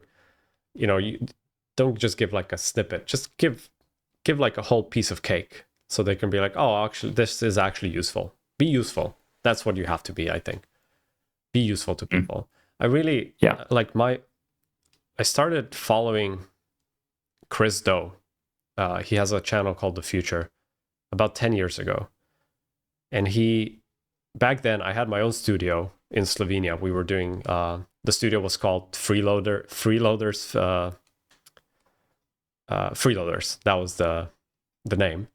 Speaker 1: you don't just give like a snippet, just give like a whole piece of cake, so they can be like, oh, actually, this is actually useful. Be useful. That's what you have to be, I think. Be useful to people. I really, like I started following Chris Do. He has a channel called The Future about 10 years ago. And back then I had my own studio in Slovenia. We were doing, the studio was called Freeloaders. That was the name.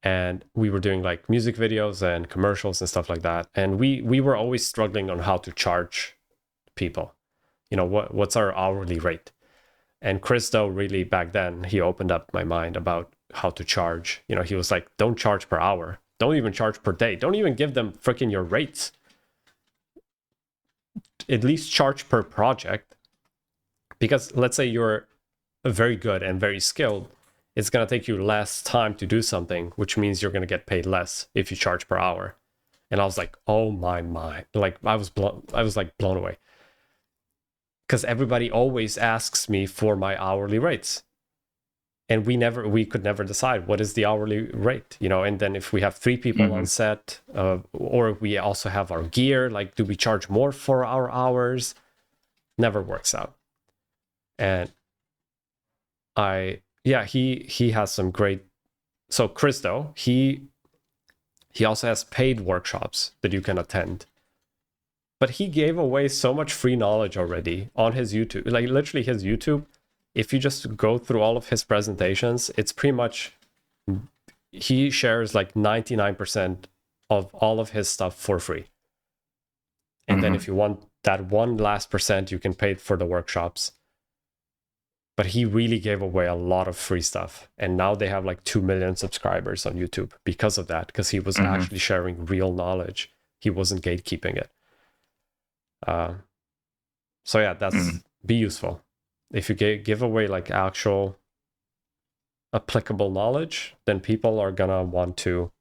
Speaker 1: And we were doing like music videos and commercials and stuff like that. And we were always struggling on how to charge people. You know, what's our hourly rate? And Chris, though, really back then, he opened up my mind about how to charge. You know, he was like, don't charge per hour. Don't even charge per day. Don't even give them freaking your rates. At least charge per project. Because let's say you're very good and very skilled, it's going to take you less time to do something, which means you're going to get paid less if you charge per hour. And I was like, oh my mind. Like, I was like blown away. Because everybody always asks me for my hourly rates. And we could never decide what is the hourly rate, you know. And then if we have 3 people on set, or we also have our gear, like, do we charge more for our hours? Never works out. And he has some great. So Chris, though, he also has paid workshops that you can attend. But he gave away so much free knowledge already on his YouTube. Like, literally, his YouTube, if you just go through all of his presentations, it's pretty much, he shares like 99% of all of his stuff for free. And then if you want that one last percent, you can pay for the workshops. But he really gave away a lot of free stuff. And now they have like 2 million subscribers on YouTube because of that, because he was actually sharing real knowledge. He wasn't gatekeeping it. So yeah, that's be useful. If you give away like actual applicable knowledge, then people are gonna want to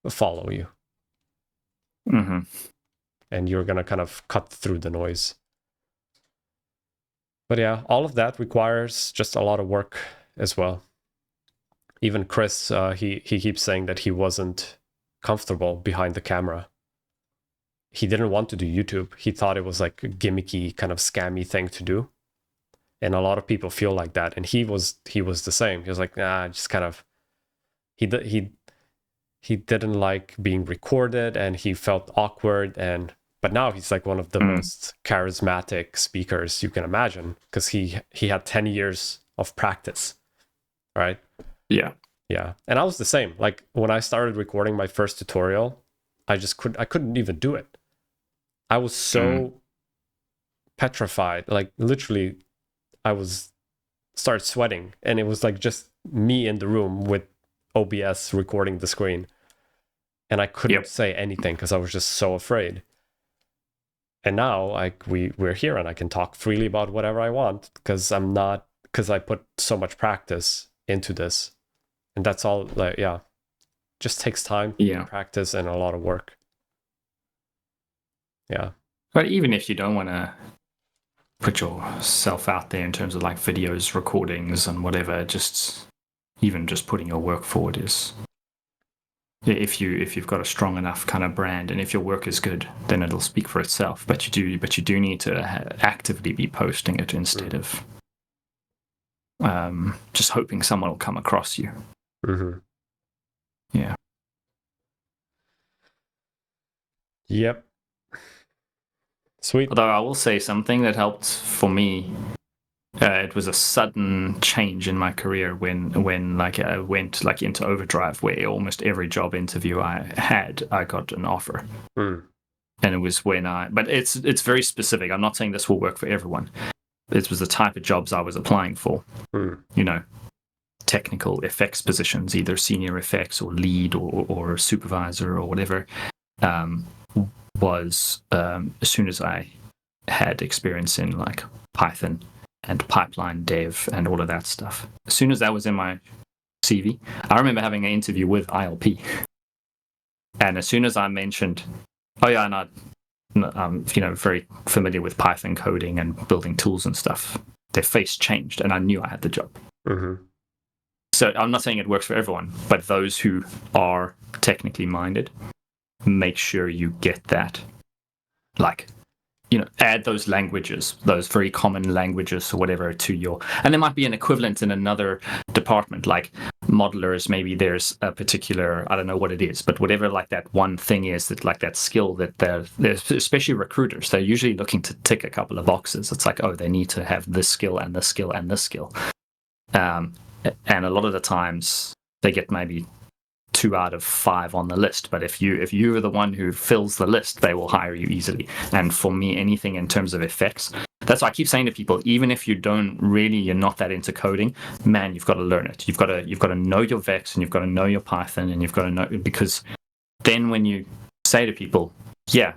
Speaker 1: follow you. And you're gonna kind of cut through the noise. But yeah, all of that requires just a lot of work as well. Even Chris, he keeps saying that he wasn't comfortable behind the camera. He didn't want to do YouTube. He thought it was like a gimmicky, kind of scammy thing to do. And a lot of people feel like that. And he was the same. He was like, nah, just kind of, he didn't like being recorded, and he felt awkward. But now he's like one of the most charismatic speakers you can imagine, because he had 10 years of practice, right? Yeah. And I was the same. Like, when I started recording my first tutorial, I couldn't even do it. I was so petrified. Like, literally, I started sweating, and it was like just me in the room with OBS recording the screen. And I couldn't say anything because I was just so afraid. And now, like, we're here, and I can talk freely about whatever I want because I put so much practice into this. And that's all, like, just takes time, practice, and a lot of work. Yeah.
Speaker 2: But even if you don't want to put yourself out there in terms of like videos, recordings, and whatever. Just even just putting your work forward is, if you've got a strong enough kind of brand, and if your work is good, then it'll speak for itself. But you do need to actively be posting it instead of just hoping someone will come across you.
Speaker 1: Mm-hmm.
Speaker 2: Yeah.
Speaker 1: Yep. Sweet.
Speaker 2: Although I will say something that helped for me. It was a sudden change in my career when like I went like into overdrive, where almost every job interview I had, I got an offer.
Speaker 1: Mm.
Speaker 2: And it was when but it's very specific. I'm not saying this will work for everyone. It was the type of jobs I was applying for. You know, technical effects positions, either senior effects or lead or supervisor or whatever. Was as soon as I had experience in like Python and pipeline dev and all of that stuff. As soon as that was in my CV, I remember having an interview with ILP. And as soon as I mentioned, oh yeah, and I'm very familiar with Python coding and building tools and stuff, their face changed and I knew I had the job.
Speaker 1: Mm-hmm.
Speaker 2: So I'm not saying it works for everyone, but those who are technically minded, make sure you get that. Like, add those languages, those very common languages or whatever to your, and there might be an equivalent in another department, like modelers, maybe there's a particular, I don't know what it is, but whatever like that one thing is that like that skill that they're especially recruiters, they're usually looking to tick a couple of boxes. It's like, oh, they need to have this skill and this skill and this skill. And a lot of the times they get maybe 2 out of 5 on the list, but if you're the one who fills the list, they will hire you easily. And for me, anything in terms of effects, that's why I keep saying to people, even if you're not that into coding, man, you've got to learn it. You've got to know your Vex, and you've got to know your Python, and you've got to know, because then when you say to people, yeah,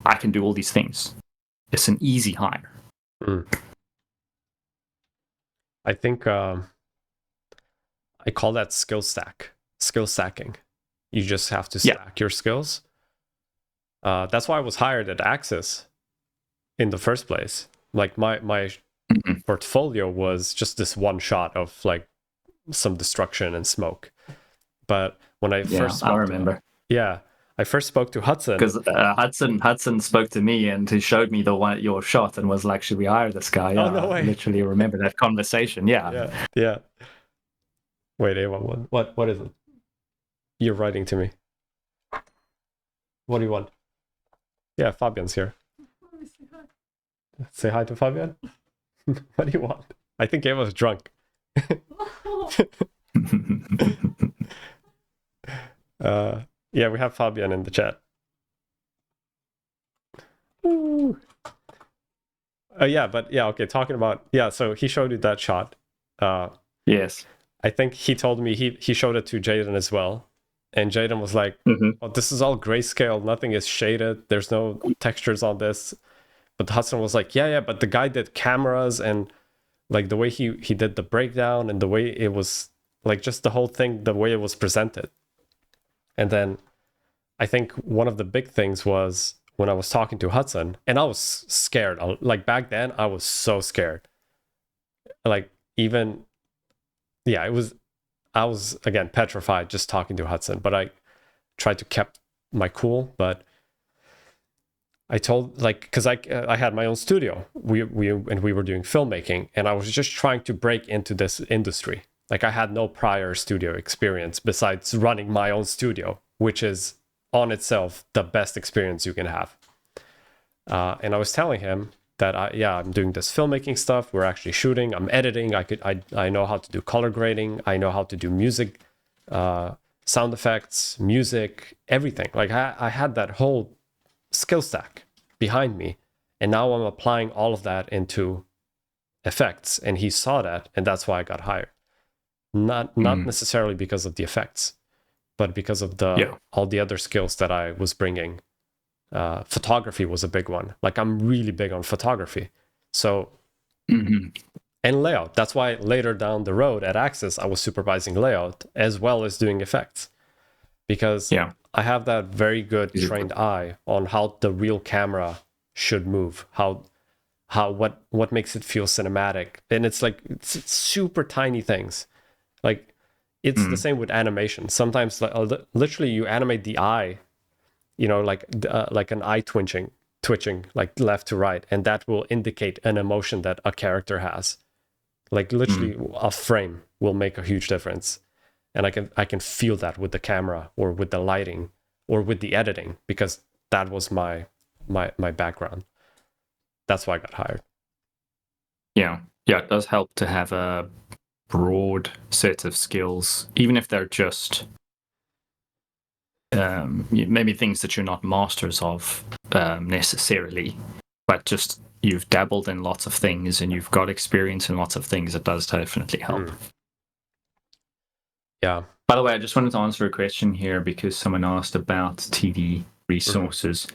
Speaker 2: I can do all these things, it's an easy hire.
Speaker 1: I think I call that skill stacking. You just have to stack your skills. That's why I was hired at Axis in the first place. Like my portfolio was just this one shot of like some destruction and smoke. But when I first spoke,
Speaker 2: I remember.
Speaker 1: I first spoke to Hudson,
Speaker 2: because Hudson spoke to me and he showed me your shot and was like, "Should we hire this guy?"
Speaker 1: Oh, no way.
Speaker 2: I literally remember that conversation.
Speaker 1: Yeah. Wait, A11. What is it? You're writing to me. What do you want? Yeah, Fabian's here. Say hi to Fabian. What do you want? I think Eva was drunk. Yeah, we have Fabian in the chat. Okay, talking about, so he showed you that shot.
Speaker 2: Yes.
Speaker 1: I think he told me he showed it to Jaden as well. And Jaden was like, oh, this is all grayscale, nothing is shaded, there's no textures on this. But Hudson was like, yeah, but the guy did cameras, and like the way he did the breakdown, and the way it was, like just the whole thing, the way it was presented. And then I think one of the big things was when I was talking to Hudson, and I was scared. Like back then, I was so scared. Like even, I was again petrified just talking to Hudson, but I tried to keep my cool. But I told, like, because I had my own studio, we were doing filmmaking, and I was just trying to break into this industry. Like I had no prior studio experience besides running my own studio, which is on itself the best experience you can have. And I was telling him that I'm doing this filmmaking stuff. We're actually shooting. I'm editing. I know how to do color grading. I know how to do music, sound effects, music, everything. Like I had that whole skill stack behind me, and now I'm applying all of that into effects. And he saw that, and that's why I got hired. Not necessarily because of the effects, but because of all the other skills that I was bringing. Photography was a big one. Like I'm really big on photography. So, and layout. That's why later down the road at Axis, I was supervising layout as well as doing effects, because I have that very good trained eye on how the real camera should move, how what makes it feel cinematic. And it's like it's super tiny things. Like it's the same with animation. Sometimes like literally you animate the eye, like an eye twitching like left to right, and that will indicate an emotion that a character has. Like literally a frame will make a huge difference. And I can feel that with the camera or with the lighting or with the editing, because that was my background. That's why I got hired.
Speaker 2: Yeah, it does help to have a broad set of skills, even if they're just maybe things that you're not masters of necessarily, but just you've dabbled in lots of things and you've got experience in lots of things. It does definitely help.
Speaker 1: Yeah.
Speaker 2: By the way, I just wanted to answer a question here because someone asked about TD resources.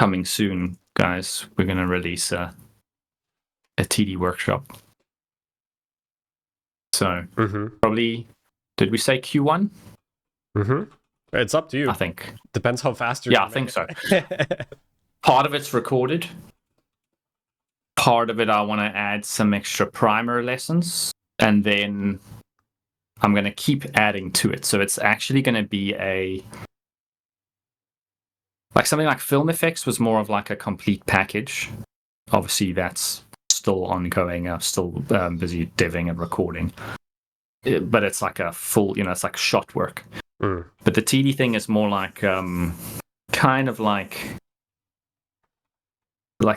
Speaker 2: Coming soon, guys. We're going to release a TD workshop. So probably, did we say Q1?
Speaker 1: It's up to you.
Speaker 2: I think.
Speaker 1: Depends how fast you're.
Speaker 2: Yeah, I think so. Part of it's recorded. Part of it, I want to add some extra primer lessons. And then I'm going to keep adding to it. So it's actually going to be like something like film effects was more of like a complete package. Obviously, that's still ongoing. I'm still busy deving and recording. But it's like a full, it's like shot work. But the TD thing is more like kind of like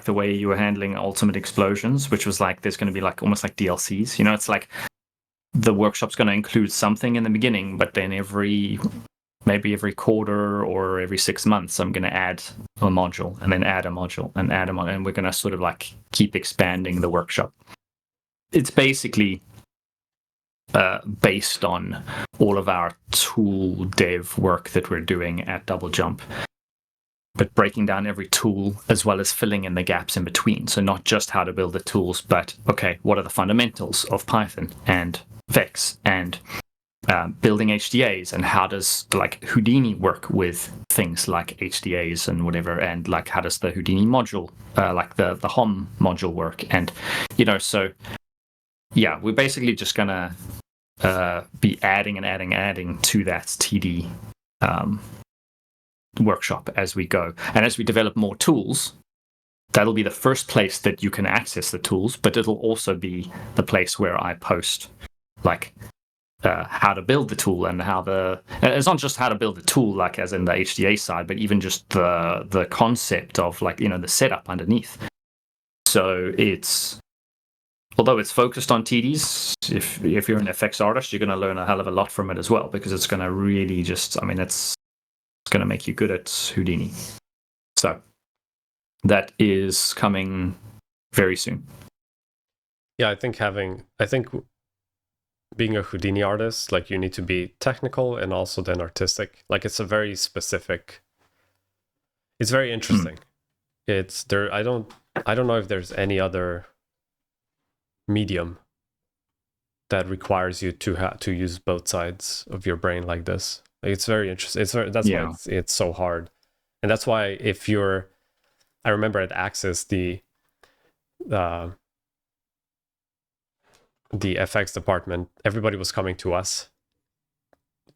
Speaker 2: the way you were handling Ultimate Explosions, which was like there's going to be like almost like DLCs. It's like the workshop's going to include something in the beginning, but then maybe every quarter or every 6 months, I'm going to add a module and then add a module and add a module. And we're going to sort of like keep expanding the workshop. It's basically based on all of our tool dev work that we're doing at DoubleJump, but breaking down every tool as well as filling in the gaps in between. So not just how to build the tools, but okay, what are the fundamentals of Python and Vex and building HDAs, and how does like Houdini work with things like HDAs and whatever, and like how does the Houdini module, like the HOM module work, and so yeah, we're basically just gonna be adding to that TD workshop as we go, and as we develop more tools. That'll be the first place that you can access the tools, but it'll also be the place where I post like how to build the tool and it's not just how to build the tool like as in the HDA side, but even just the concept of like the setup underneath. So although it's focused on TDs, if you're an FX artist, you're going to learn a hell of a lot from it as well, because it's going to really it's going to make you good at Houdini. So that is coming very soon.
Speaker 1: Yeah, I think being a Houdini artist, like you need to be technical and also then artistic. Like it's a very specific. It's very interesting. It's there. I don't know if there's any other medium that requires you to use both sides of your brain like this. Like it's very interesting. Why it's so hard, and that's why I remember at Axis the FX department, everybody was coming to us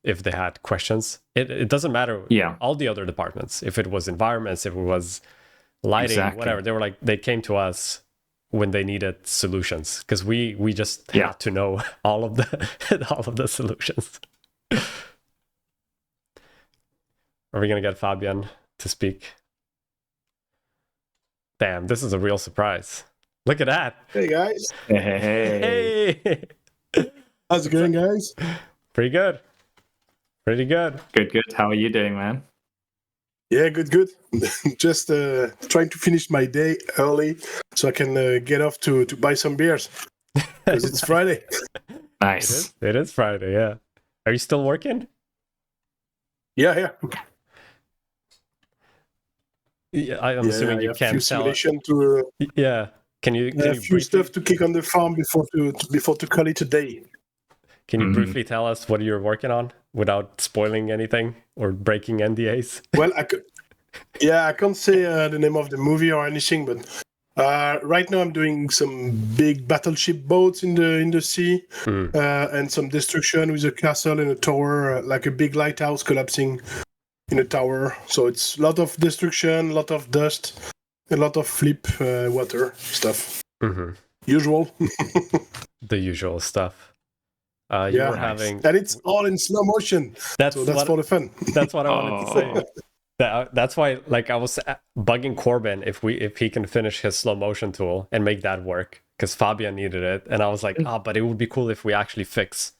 Speaker 1: if they had questions. It doesn't matter. All the other departments, if it was environments, if it was lighting, whatever, they came to us when they needed solutions, because we just had to know all of the solutions. Are we gonna get Fabian to speak? Damn, this is a real surprise. Look at that.
Speaker 3: Hey guys.
Speaker 2: Hey.
Speaker 3: How's it going, guys?
Speaker 1: Pretty good.
Speaker 2: Good. How are you doing, man?
Speaker 3: Yeah, good. Just trying to finish my day early so I can get off to buy some beers, because it's Friday.
Speaker 2: Nice.
Speaker 1: It is Friday, yeah. Are you still working?
Speaker 3: Yeah.
Speaker 1: Yeah, I'm assuming you can't tell. Yeah. Can you
Speaker 3: a few stuff to kick on the farm before to call it a day.
Speaker 1: Can you briefly tell us what you're working on without spoiling anything or breaking NDAs?
Speaker 3: Well, Yeah, I can't say the name of the movie or anything, but right now I'm doing some big battleship boats in the sea, and some destruction with a castle and a tower, like a big lighthouse collapsing in a tower. So it's a lot of destruction, a lot of dust, a lot of flip water stuff. Usual.
Speaker 1: The usual stuff. You
Speaker 3: Yeah,
Speaker 1: were having,
Speaker 3: and it's all in slow motion.
Speaker 1: that's
Speaker 3: So that's for the fun.
Speaker 1: that's what I wanted to say. That's why, like, I was bugging Corbin if he can finish his slow motion tool and make that work, because Fabian needed it, and I was like, but it would be cool if we actually fix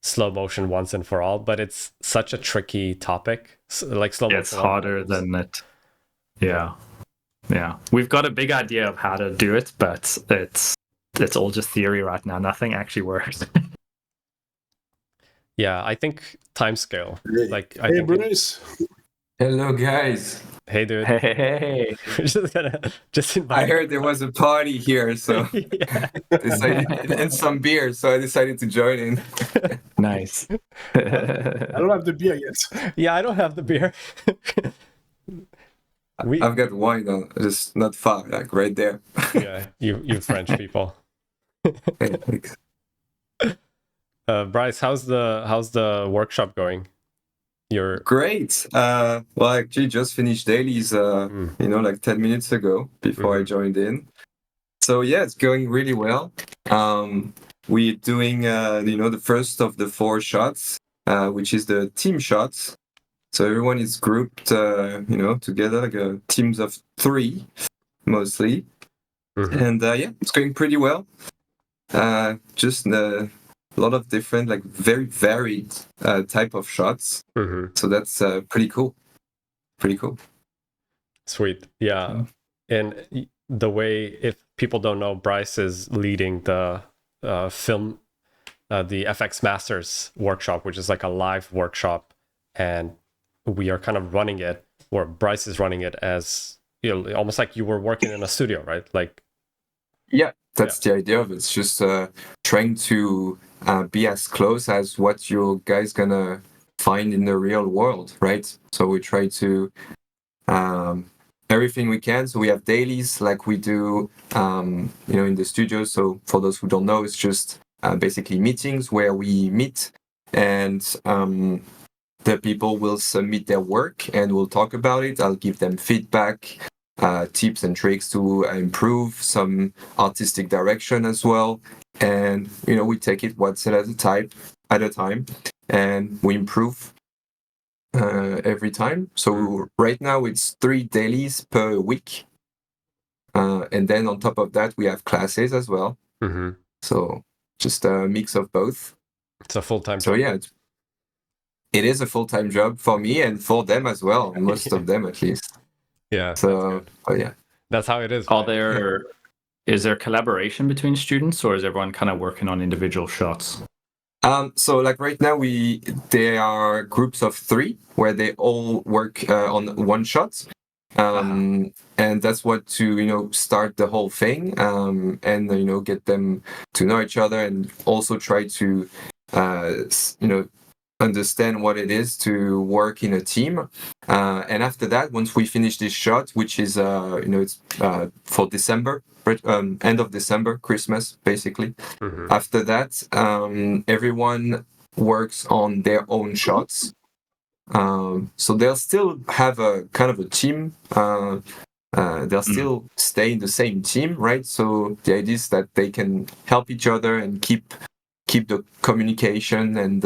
Speaker 1: slow motion once and for all. But it's such a tricky topic, like slow motion.
Speaker 2: It's harder than it. Yeah. We've got a big idea of how to do it, but it's all just theory right now. Nothing actually works.
Speaker 1: Yeah, I think timescale. Like,
Speaker 3: hey,
Speaker 1: think
Speaker 3: Bruce.
Speaker 4: Hello, guys.
Speaker 1: Hey, dude.
Speaker 2: Hey.
Speaker 1: just invite.
Speaker 4: I heard there was a party here, so and some beer, so I decided to join in.
Speaker 2: Nice.
Speaker 3: I don't have the beer yet.
Speaker 1: Yeah, I don't have the beer.
Speaker 4: I've got wine, though, just not far, like right there.
Speaker 1: Yeah, you French people. Bryce, how's the workshop going? You're
Speaker 4: great. Well, I actually just finished dailies, like 10 minutes ago before I joined in. So yeah, it's going really well. We're doing, the first of the 4 shots, which is the team shots. So everyone is grouped, together, like teams of 3, mostly. And it's going pretty well. Just a lot of different, like very varied type of shots. So that's pretty cool.
Speaker 1: Sweet. Yeah. And the way, if people don't know, Bryce is leading the the FX Masters workshop, which is like a live workshop, and we are kind of running it, or Bryce is running it as, almost like you were working in a studio, right? Like,
Speaker 4: yeah, that's the idea of it. It's just trying to be as close as what you guys gonna find in the real world, right? So we try to everything we can. So we have dailies like we do, in the studio. So for those who don't know, it's just basically meetings where we meet and the people will submit their work and we'll talk about it. I'll give them feedback, tips and tricks to improve some artistic direction as well. And, we take it one set at a time, and we improve every time. So right now it's 3 dailies per week. And then on top of that, we have classes as well. So just a mix of both.
Speaker 1: It's a full-time job.
Speaker 4: So yeah, it is a full-time job for me and for them as well, most of them at least.
Speaker 1: Yeah.
Speaker 4: So, yeah.
Speaker 1: That's how it is.
Speaker 2: Is there collaboration between students, or is everyone kind of working on individual shots?
Speaker 4: So like right now there are groups of 3 where they all work on one shot. And that's what to, start the whole thing, and, get them to know each other and also try to, understand what it is to work in a team. And after that, once we finish this shot, which is, it's for December, end of December, Christmas, basically. After that, everyone works on their own shots. So they'll still have a kind of a team. They'll still stay in the same team, right? So the idea is that they can help each other and keep the communication and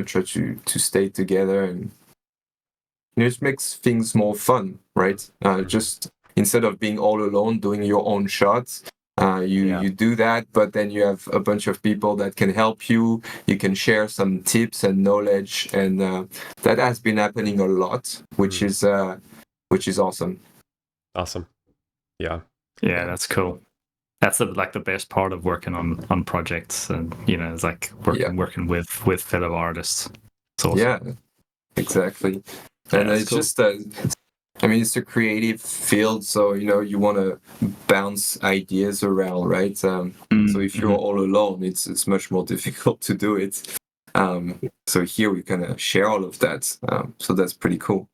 Speaker 4: try to stay together, and it makes things more fun, right? Just instead of being all alone doing your own shots, you do that, but then you have a bunch of people that can help you. You can share some tips and knowledge, and that has been happening a lot, which is awesome.
Speaker 1: Awesome. Yeah,
Speaker 2: that's cool. That's the best part of working on projects, and it's like working with fellow artists. It's awesome.
Speaker 4: Yeah, exactly. And it's cool. Just it's a creative field, so you want to bounce ideas around, right? So if you're all alone, it's much more difficult to do it. So here we kind of share all of that. So that's pretty cool.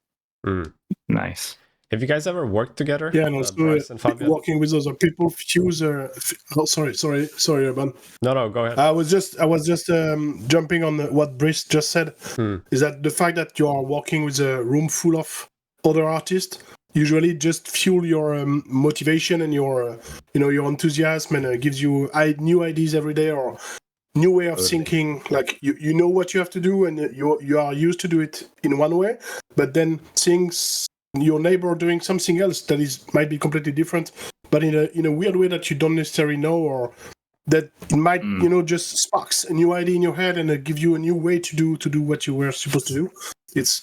Speaker 2: Nice.
Speaker 1: Have you guys ever worked together?
Speaker 3: Yeah, and also
Speaker 1: Bryce and Fabian?
Speaker 3: working with other people. Fuse. Sorry, Urban.
Speaker 1: No, go ahead.
Speaker 3: I was just jumping on what Brice just said. Is that the fact that you are working with a room full of other artists usually just fuel your motivation and your your enthusiasm, and gives you new ideas every day, or new way of thinking. Like you know what you have to do, and you are used to do it in one way, but then seeing your neighbor doing something else that might be completely different, but in a weird way that you don't necessarily know, or that it might just sparks a new idea in your head and give you a new way to do what you were supposed to do. It's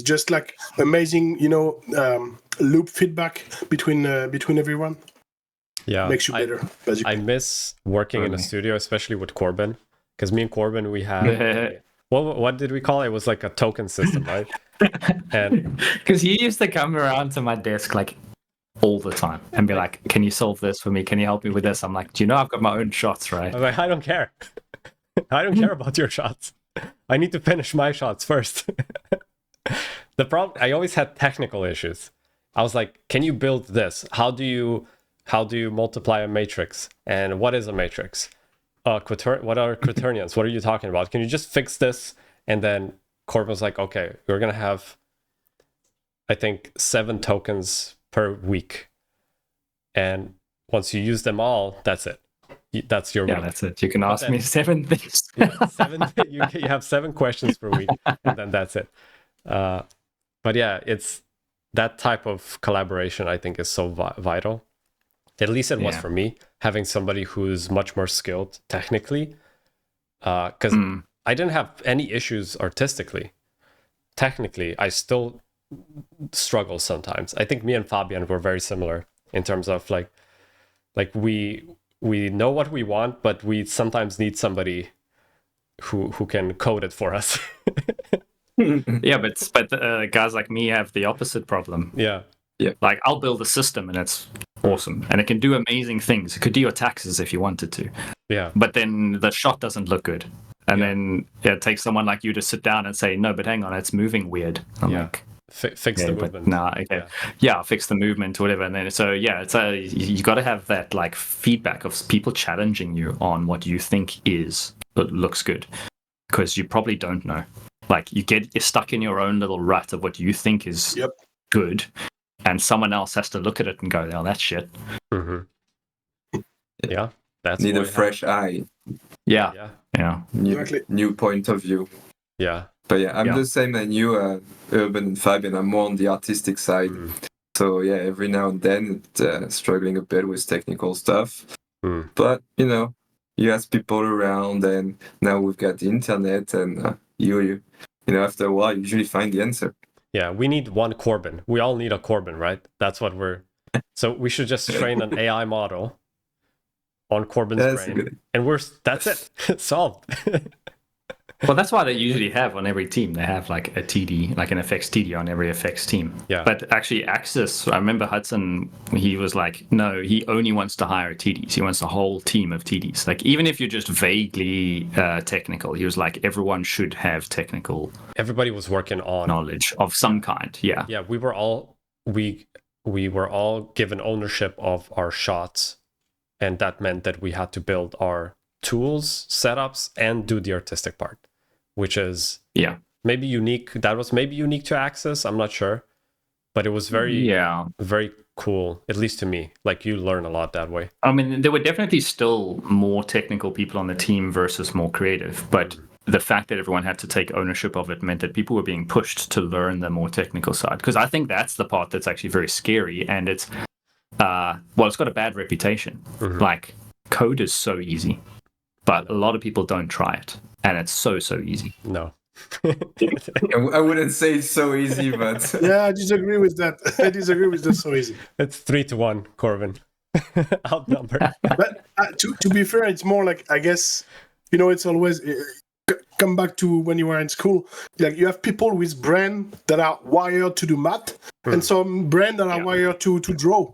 Speaker 3: just like amazing loop feedback between everyone.
Speaker 1: Yeah,
Speaker 3: makes you better, basically.
Speaker 1: I miss working in a studio, especially with Corbin, because me and Corbin, we had what did we call it? It was like a token system, right? And
Speaker 2: because he used to come around to my desk like all the time and be like, "Can you solve this for me? Can you help me with this?" I'm like, "Do you know I've got my own shots, right?"
Speaker 1: I was like, "I don't care. I don't care about your shots. I need to finish my shots first." The problem, I always had technical issues. I was like, "Can you build this? How do you multiply a matrix? And what is a matrix? What are quaternions? What are you talking about? Can you just fix this?" And then Corbin was like, "Okay, we're gonna have, I think, 7 tokens per week, and once you use them all, that's it. That's your week.
Speaker 2: That's it. You can ask me 7 things.
Speaker 1: You have 7 questions per week, and then that's it." But yeah, it's that type of collaboration, I think, is so vital. At least it was for me, having somebody who's much more skilled technically, because I didn't have any issues artistically. Technically, I still struggle sometimes. I think me and Fabian were very similar in terms of like we know what we want, but we sometimes need somebody who can code it for us.
Speaker 2: Yeah, but guys like me have the opposite problem.
Speaker 1: Yeah.
Speaker 2: Like I'll build a system and it's awesome, and it can do amazing things. It could do your taxes if you wanted to.
Speaker 1: Yeah.
Speaker 2: But then the shot doesn't look good, and then it takes someone like you to sit down and say, "No, but hang on, it's moving weird." I'm like,
Speaker 1: fix the movement.
Speaker 2: Nah, okay. Yeah, fix the movement, whatever. And then it's you got to have that like feedback of people challenging you on what you think looks good, because you probably don't know. Like you're stuck in your own little rut of what you think is good, and someone else has to look at it and go, "Oh, that's shit."
Speaker 1: Mm-hmm. Yeah, that's
Speaker 4: need a fresh eye.
Speaker 2: Yeah.
Speaker 4: New point of view.
Speaker 1: Yeah.
Speaker 4: But yeah, I'm the same as you, Urban and Fabian. I'm more on the artistic side. So yeah, every now and then struggling a bit with technical stuff. But you ask people around, and now we've got the internet, and you after a while you usually find the answer.
Speaker 1: Yeah, we need one Corbin. We all need a Corbin, right? That's what so we should just train an AI model on Corbin's brain, and that's it. Solved.
Speaker 2: Well, that's why they usually have on every team. They have like a TD, like an FX TD on every FX team.
Speaker 1: Yeah.
Speaker 2: But actually, Axis, I remember Hudson, he was like, no, he only wants to hire TDs. He wants a whole team of TDs. Like, even if you're just vaguely technical, he was like, everyone should have technical.
Speaker 1: Everybody was working on
Speaker 2: knowledge of some kind. Yeah.
Speaker 1: Yeah, we were all given ownership of our shots, and that meant that we had to build our tools, setups, and do the artistic part, which is maybe unique. That was maybe unique to Axis. I'm not sure, but it was very very cool, at least to me. Like, you learn a lot that way.
Speaker 2: I mean, there were definitely still more technical people on the team versus more creative, but the fact that everyone had to take ownership of it meant that people were being pushed to learn the more technical side, because I think that's the part that's actually very scary, and it's it's got a bad reputation. Like, code is so easy, but a lot of people don't try it, and it's so easy.
Speaker 1: No.
Speaker 4: I wouldn't say it's so easy, but
Speaker 3: I disagree with that. I disagree with that. So easy.
Speaker 1: It's 3-1, Corbin. Outnumbered.
Speaker 3: But to be fair, it's more like, I guess, it's always come back to when you were in school. Like you have people with brain that are wired to do math, and some brain that are wired to draw.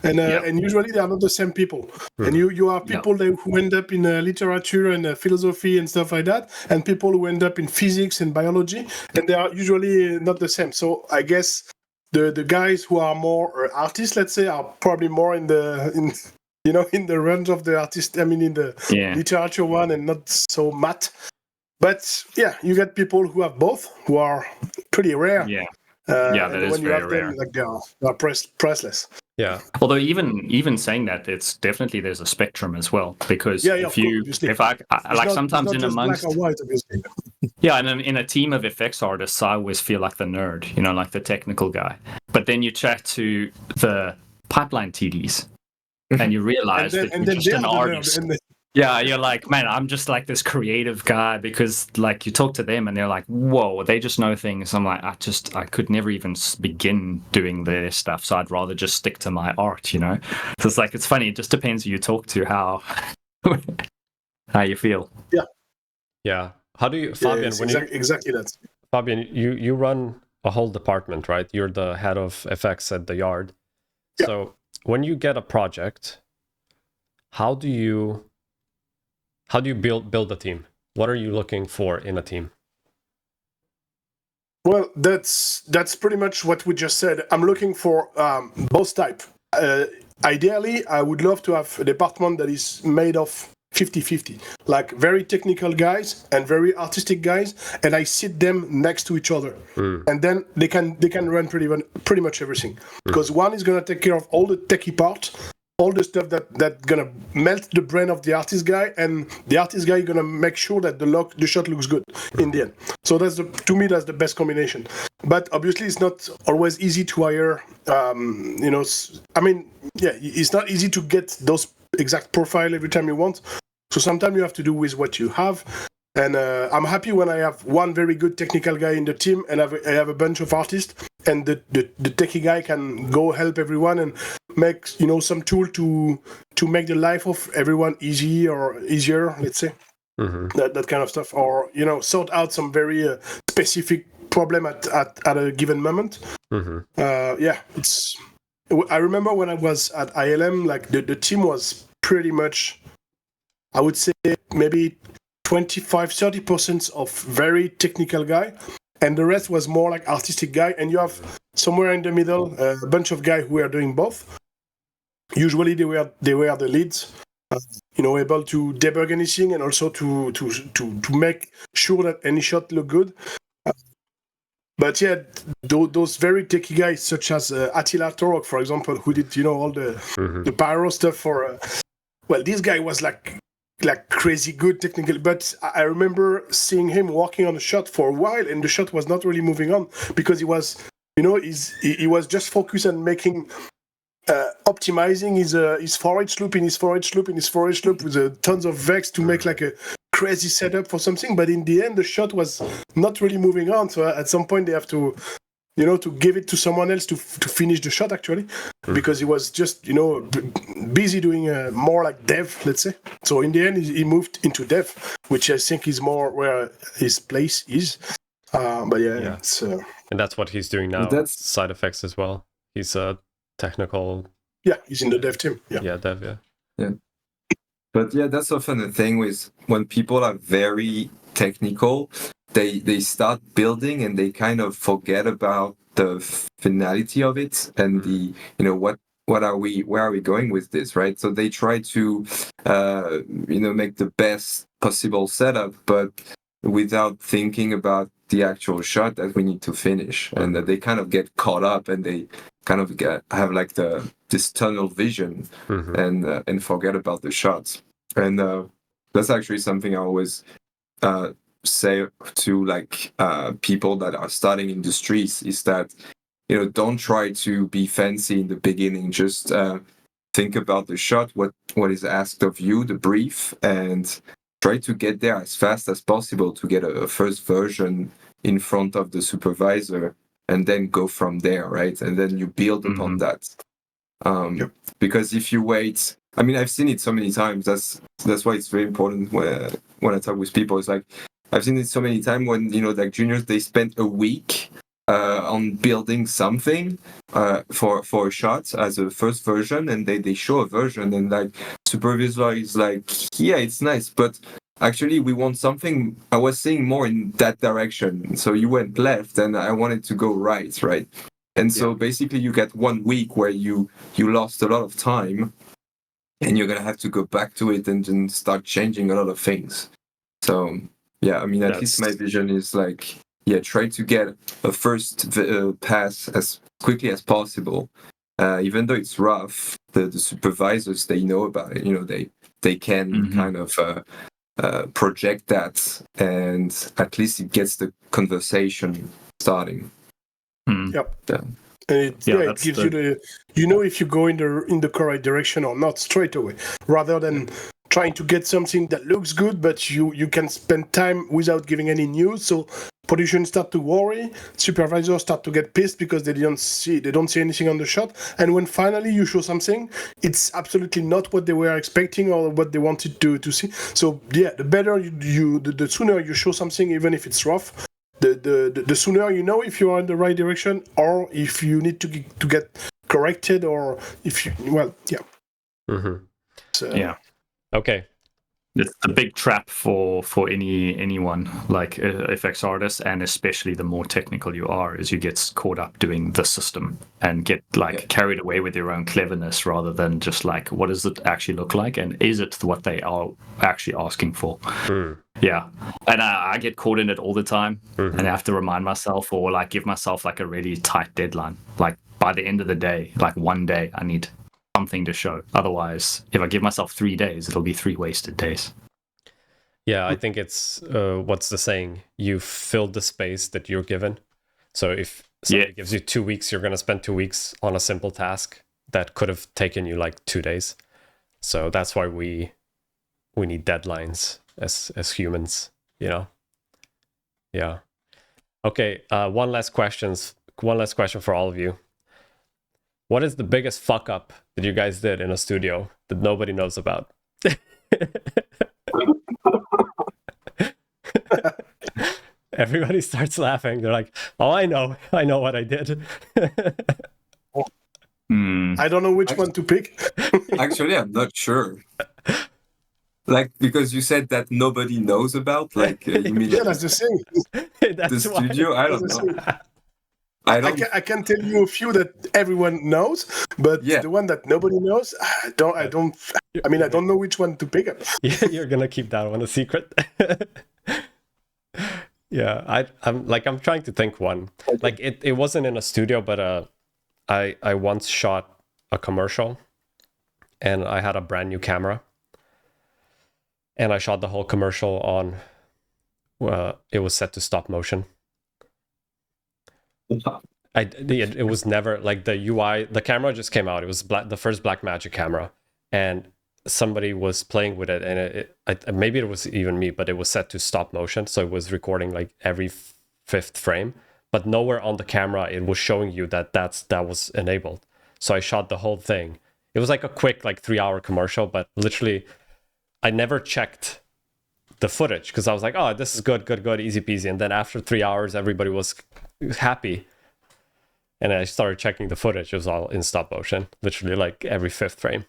Speaker 3: And usually they are not the same people. And you are people who end up in literature and philosophy and stuff like that, and people who end up in physics and biology, and they are usually not the same. So I guess the guys who are more artists, let's say, are probably more in the range of the artist. I mean, in the literature one, and not so math. But yeah, you get people who have both, who are pretty rare.
Speaker 2: Yeah, that is
Speaker 3: when you
Speaker 2: very
Speaker 3: have
Speaker 2: rare.
Speaker 3: them, like they are priceless.
Speaker 1: Yeah.
Speaker 2: Although even saying that, it's definitely there's a spectrum as well, because if I like sometimes in amongst
Speaker 3: black or white, obviously.
Speaker 2: and in a team of effects artists, I always feel like the nerd, like the technical guy. But then you chat to the pipeline TDs, and you realize that you're just an artist. Yeah, you're like, man, I'm just like this creative guy, because like you talk to them and they're like, whoa, they just know things. I'm like, I could never even begin doing their stuff. So I'd rather just stick to my art, So it's like, it's funny. It just depends who you talk to, how you feel.
Speaker 3: Yeah.
Speaker 1: Yeah. How do you, Fabian,
Speaker 3: exactly that.
Speaker 1: Fabian, you run a whole department, right? You're the head of effects at the yard.
Speaker 3: Yeah.
Speaker 1: So when you get a project, how do you build a team? What are you looking for in a team?
Speaker 3: Well, that's pretty much what we just said. I'm looking for both type. Ideally, I would love to have a department that is made of 50-50, like very technical guys and very artistic guys, and I sit them next to each other, and then they can run pretty much everything, because one is gonna take care of all the techie part, all the stuff that gonna melt the brain of the artist guy, and the artist guy gonna make sure that the shot looks good in the end. So to me that's the best combination. But obviously it's not always easy to hire. It's not easy to get those exact profile every time you want. So sometimes you have to do with what you have. And I'm happy when I have one very good technical guy in the team, and I have a bunch of artists, and the techie guy can go help everyone and make some tool to make the life of everyone easier, let's say. That kind of stuff, or sort out some very specific problem at a given moment. I remember when I was at ILM, like the team was pretty much, I would say maybe 25-30% of very technical guy, and the rest was more like artistic guy. And you have somewhere in the middle a bunch of guys who are doing both. Usually they were the leads, able to debug anything, and also to make sure that any shot look good. But yeah, those very techie guys, such as Attila Torok, for example, who did all the pyro stuff for. This guy was like crazy good technically, but I remember seeing him working on a shot for a while, and the shot was not really moving on, because he was, he was just focused on making, optimizing his forage loop in his forage loop with tons of vex to make like a crazy setup for something. But in the end, the shot was not really moving on. So at some point, they have to to give it to someone else to finish the shot, actually, because he was just, busy doing more like dev, let's say. So in the end, he moved into dev, which I think is more where his place is. But yeah. It's,
Speaker 1: and that's what he's doing now. That's side effects as well. He's a technical.
Speaker 3: Yeah, he's in the dev team.
Speaker 1: Yeah, dev.
Speaker 4: Yeah. But yeah, that's often the thing with when people are very technical. They start building and they kind of forget about the finality of it and the where are we going with this, right? So they try to make the best possible setup, but without thinking about the actual shot that we need to finish, and that they kind of get caught up and they kind of have like this tunnel vision and forget about the shots. And that's actually something I always say to people that are starting industries, is that don't try to be fancy in the beginning. Just think about the shot, what is asked of you, the brief, and try to get there as fast as possible to get a first version in front of the supervisor, and then go from there, right? And then you build upon that. Because if you wait, I mean, I've seen it so many times. That's why it's very important when I talk with people. It's like, I've seen it so many times when like juniors, they spend a week on building something for a shot as a first version, and they show a version, and like supervisor is like, yeah, it's nice, but actually we want something. I was seeing more in that direction, so you went left and I wanted to go right. And so basically you get 1 week where you lost a lot of time, and you're gonna have to go back to it and then start changing a lot of things. So yeah, I mean, at least my vision is like, try to get a first pass as quickly as possible. Even though it's rough, the supervisors, they know about it. They can kind of project that, and at least it gets the conversation starting.
Speaker 3: Yep.
Speaker 4: Yeah.
Speaker 3: And it gives you if you go in the correct direction or not straight away, rather than trying to get something that looks good, but you can spend time without giving any news. So production start to worry, supervisors start to get pissed because they don't see anything on the shot. And when finally you show something, it's absolutely not what they were expecting or what they wanted to see. So the better the sooner you show something, even if it's rough, the sooner you know if you are in the right direction or if you need to get corrected, or if you
Speaker 1: Okay.
Speaker 2: It's the big trap for anyone like FX artists, and especially the more technical you are, is you get caught up doing the system and get carried away with your own cleverness rather than just like, what does it actually look like, and is it what they are actually asking for? Yeah, and I get caught in it all the time, and I have to remind myself, or like give myself like a really tight deadline. Like by the end of the day, like one day, I need something to show. Otherwise, if I give myself 3 days, it'll be 3 wasted days.
Speaker 1: Yeah, I think it's what's the saying? You filled the space that you're given. So if somebody gives you 2 weeks, you're going to spend 2 weeks on a simple task that could have taken you like 2 days. So that's why we need deadlines as humans, Yeah. Okay, one last question for all of you. What is the biggest fuck up that you guys did in a studio that nobody knows about? Everybody starts laughing. They're like, "Oh, I know what I did."
Speaker 3: I don't know which one to pick.
Speaker 4: Actually, I'm not sure. Like, because you said that nobody knows about, like, you mean
Speaker 3: that's the thing.
Speaker 4: The studio? I don't know.
Speaker 3: I can tell you a few that everyone knows, but the one that nobody knows, I don't know which one to pick up.
Speaker 1: You're gonna keep that one a secret. Yeah, I'm trying to think one. Like it wasn't in a studio, but I once shot a commercial, and I had a brand new camera, and I shot the whole commercial on. It was set to stop motion. It was never like the UI. The camera just came out. It was the first Blackmagic camera, and somebody was playing with it, and maybe it was even me, but it was set to stop motion, so it was recording like every fifth frame, but nowhere on the camera it was showing you that was enabled. So I shot the whole thing. It was like a quick 3-hour commercial, but literally I never checked the footage because I was like, oh, this is good, easy peasy. And then after 3 hours, everybody was happy. And I started checking the footage. It was all in stop motion, literally like every fifth frame.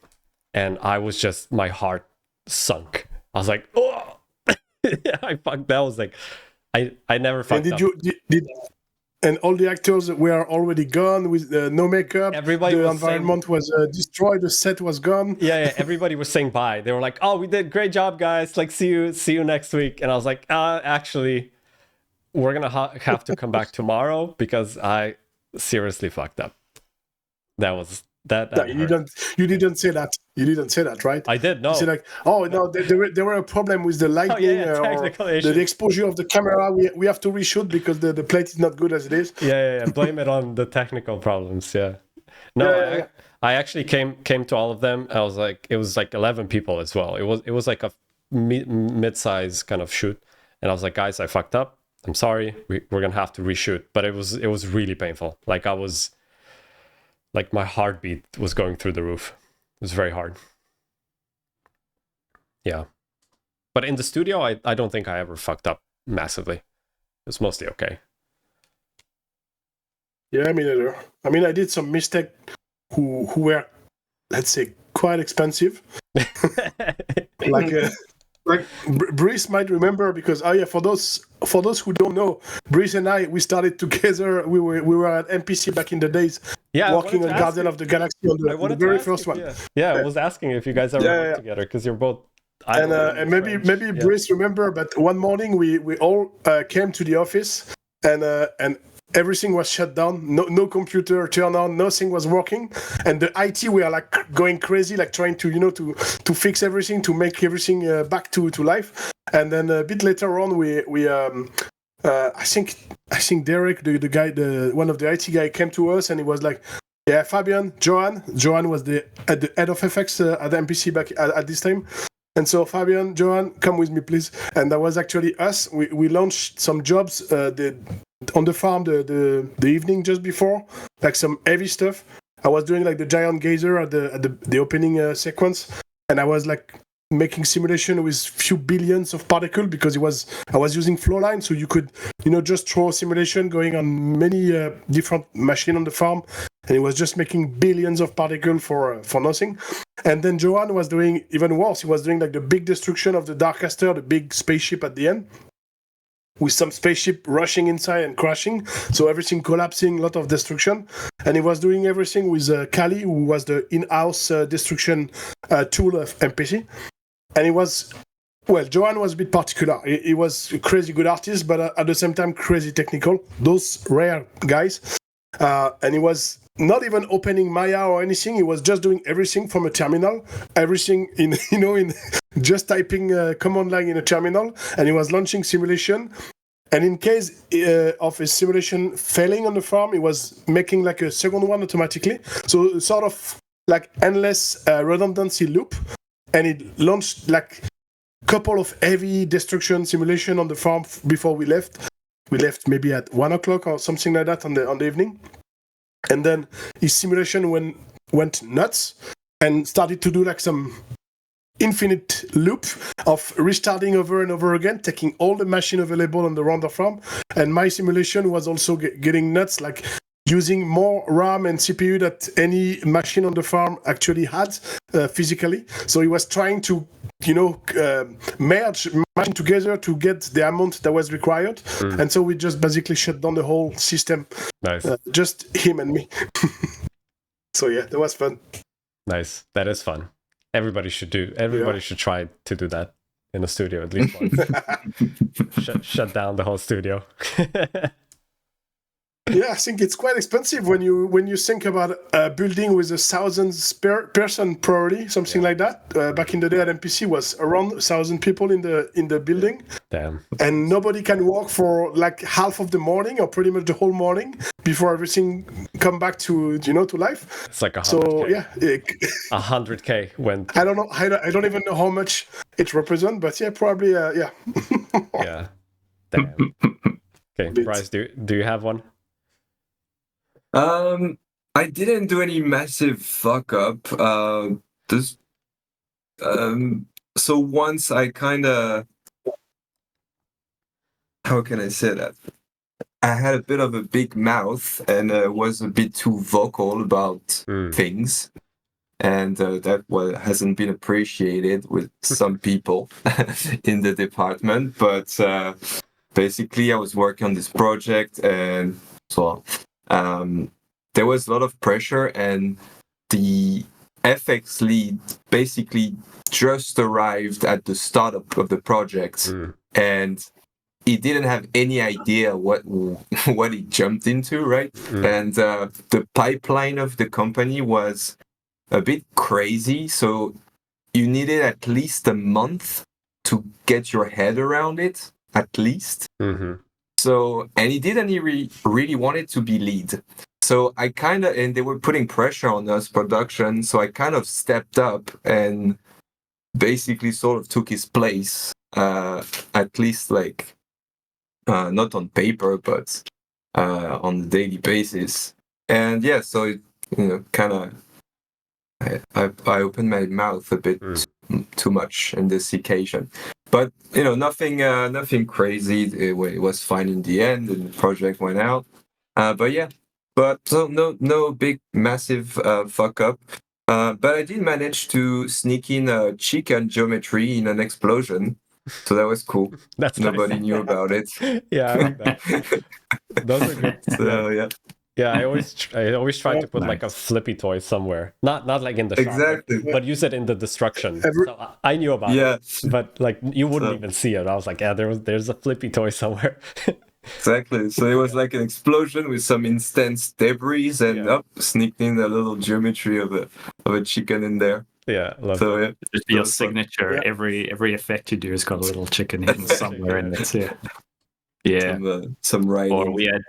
Speaker 1: And I was just, my heart sunk. I was like, oh, I fucked. That was like, I never fucked up.
Speaker 3: And all the actors were already gone with no makeup.
Speaker 1: Everybody
Speaker 3: the environment was destroyed. The set was gone.
Speaker 1: Yeah. Everybody was saying bye. They were like, "Oh, we did great job, guys. Like, see you next week." And I was like, actually, we're gonna have to come back tomorrow because I seriously fucked up." That was that.
Speaker 3: No, you didn't say that. You didn't say that, right?
Speaker 1: I did. No.
Speaker 3: You said like, oh no, there were a problem with the lighting or the exposure of the camera. We have to reshoot because the plate is not good as it is.
Speaker 1: Yeah. Blame it on the technical problems. Yeah. No, I actually came to all of them. I was like, it was like 11 people as well. It was like a mid-size kind of shoot, and I was like, guys, I fucked up. I'm sorry. We're gonna have to reshoot. But it was really painful. Like I was. Like my heartbeat was going through the roof. It was very hard. Yeah. But in the studio, I don't think I ever fucked up. massively. It's mostly okay.
Speaker 3: Yeah, me neither. I mean, I did some mistakes who were, let's say, quite expensive. like Brice might remember, because for those who don't know, Brice and I, we started together. We were at MPC back in the days, working on Guardian of the Galaxy on the very first one.
Speaker 1: I was asking if you guys ever worked together, because you're both.
Speaker 3: And maybe Brice remember, but one morning we all came to the office, and everything was shut down. No computer turned on. Nothing was working, and the IT were like going crazy, like trying to to fix everything, to make everything back to life. And then a bit later on, I think Derek, the guy, one of the IT guy, came to us, and he was like, "Yeah, Fabian, Johan was the head of FX at the MPC back at this time." And so, Fabian, Johan, come with me, please. And that was actually us. We launched some jobs on the farm the evening just before, like some heavy stuff. I was doing like the giant gazer at the opening sequence, and I was like making simulation with few billions of particles, because I was using Flowline, so you could just throw simulation going on many different machines on the farm, and it was just making billions of particles for nothing. And then Johan was doing even worse. He was doing like the big destruction of the Darkcaster, the big spaceship at the end, with some spaceship rushing inside and crashing, so everything collapsing, a lot of destruction. And he was doing everything with Kali, who was the in-house destruction tool of MPC. And Johan was a bit particular. He was a crazy good artist, but at the same time crazy technical. Those rare guys. And he was not even opening Maya or anything. He was just doing everything from a terminal. Everything in just typing command line in a terminal. And he was launching simulation. And in case of a simulation failing on the farm, he was making like a second one automatically. So sort of like endless redundancy loop. And it launched like a couple of heavy destruction simulation on the farm before we left. We left maybe at 1 o'clock or something like that on the evening. And then his simulation went nuts and started to do like some infinite loop of restarting over and over again, taking all the machine available on the render farm. And my simulation was also getting nuts, like using more RAM and CPU that any machine on the farm actually had physically. So he was trying to, merge machine together to get the amount that was required. And so we just basically shut down the whole system.
Speaker 1: Nice.
Speaker 3: Just him and me. So yeah, that was fun.
Speaker 1: Nice. That is fun. Everybody should should try to do that in a studio at least once. Shut down the whole studio.
Speaker 3: Yeah, I think it's quite expensive when you think about a building with 1,000 person probably, something like that. Back in the day at MPC was around 1,000 people in the building.
Speaker 1: Damn. And
Speaker 3: nobody can work for like half of the morning or pretty much the whole morning before everything come back to to life.
Speaker 1: It's like 100K.
Speaker 3: So yeah,
Speaker 1: 100K when
Speaker 3: I don't know. I don't even know how much it represents, but yeah, probably yeah.
Speaker 1: Yeah. Damn. Okay, Bryce, do you have one?
Speaker 4: I didn't do any massive fuck up. So once I kind of, how can I say that? I had a bit of a big mouth and was a bit too vocal about things, and that hasn't been appreciated with some people in the department. But basically, I was working on this project, and so there was a lot of pressure, and the FX lead basically just arrived at the startup of the project, and he didn't have any idea what he jumped into, right? And the pipeline of the company was a bit crazy, so you needed at least a month to get your head around it, at least. So, and he didn't really want it to be lead. So I kind of, and they were putting pressure on us production, so I kind of stepped up and basically sort of took his place, at least like, not on paper, but on a daily basis. And yeah, so it, kind of, I opened my mouth a bit too much in this occasion. But nothing crazy. It was fine in the end, and the project went out. But so no big massive fuck up. But I did manage to sneak in a chicken geometry in an explosion, so that was cool.
Speaker 1: That's
Speaker 4: Nobody
Speaker 1: nice.
Speaker 4: knew about it.
Speaker 1: Yeah, I like that. Those are good.
Speaker 4: So yeah.
Speaker 1: Yeah, I always try to put like a flippy toy somewhere, not like in the shop,
Speaker 4: Exactly.
Speaker 1: but use it in the destruction.
Speaker 3: Every-
Speaker 1: So I knew about
Speaker 4: Yeah.
Speaker 1: it, but like you wouldn't even see it. I was like, yeah, there's a flippy toy somewhere.
Speaker 4: Exactly. So it was like an explosion with some intense debris, and sneaked in a little geometry of a chicken in there.
Speaker 1: Yeah, love
Speaker 4: So
Speaker 1: that.
Speaker 4: yeah,
Speaker 2: Just
Speaker 4: that
Speaker 2: your
Speaker 4: was fun.
Speaker 2: signature.
Speaker 3: Yeah.
Speaker 2: Every effect you do has got a little chicken hidden somewhere in it. Yeah.
Speaker 4: Some
Speaker 2: Or
Speaker 4: writing.
Speaker 2: we had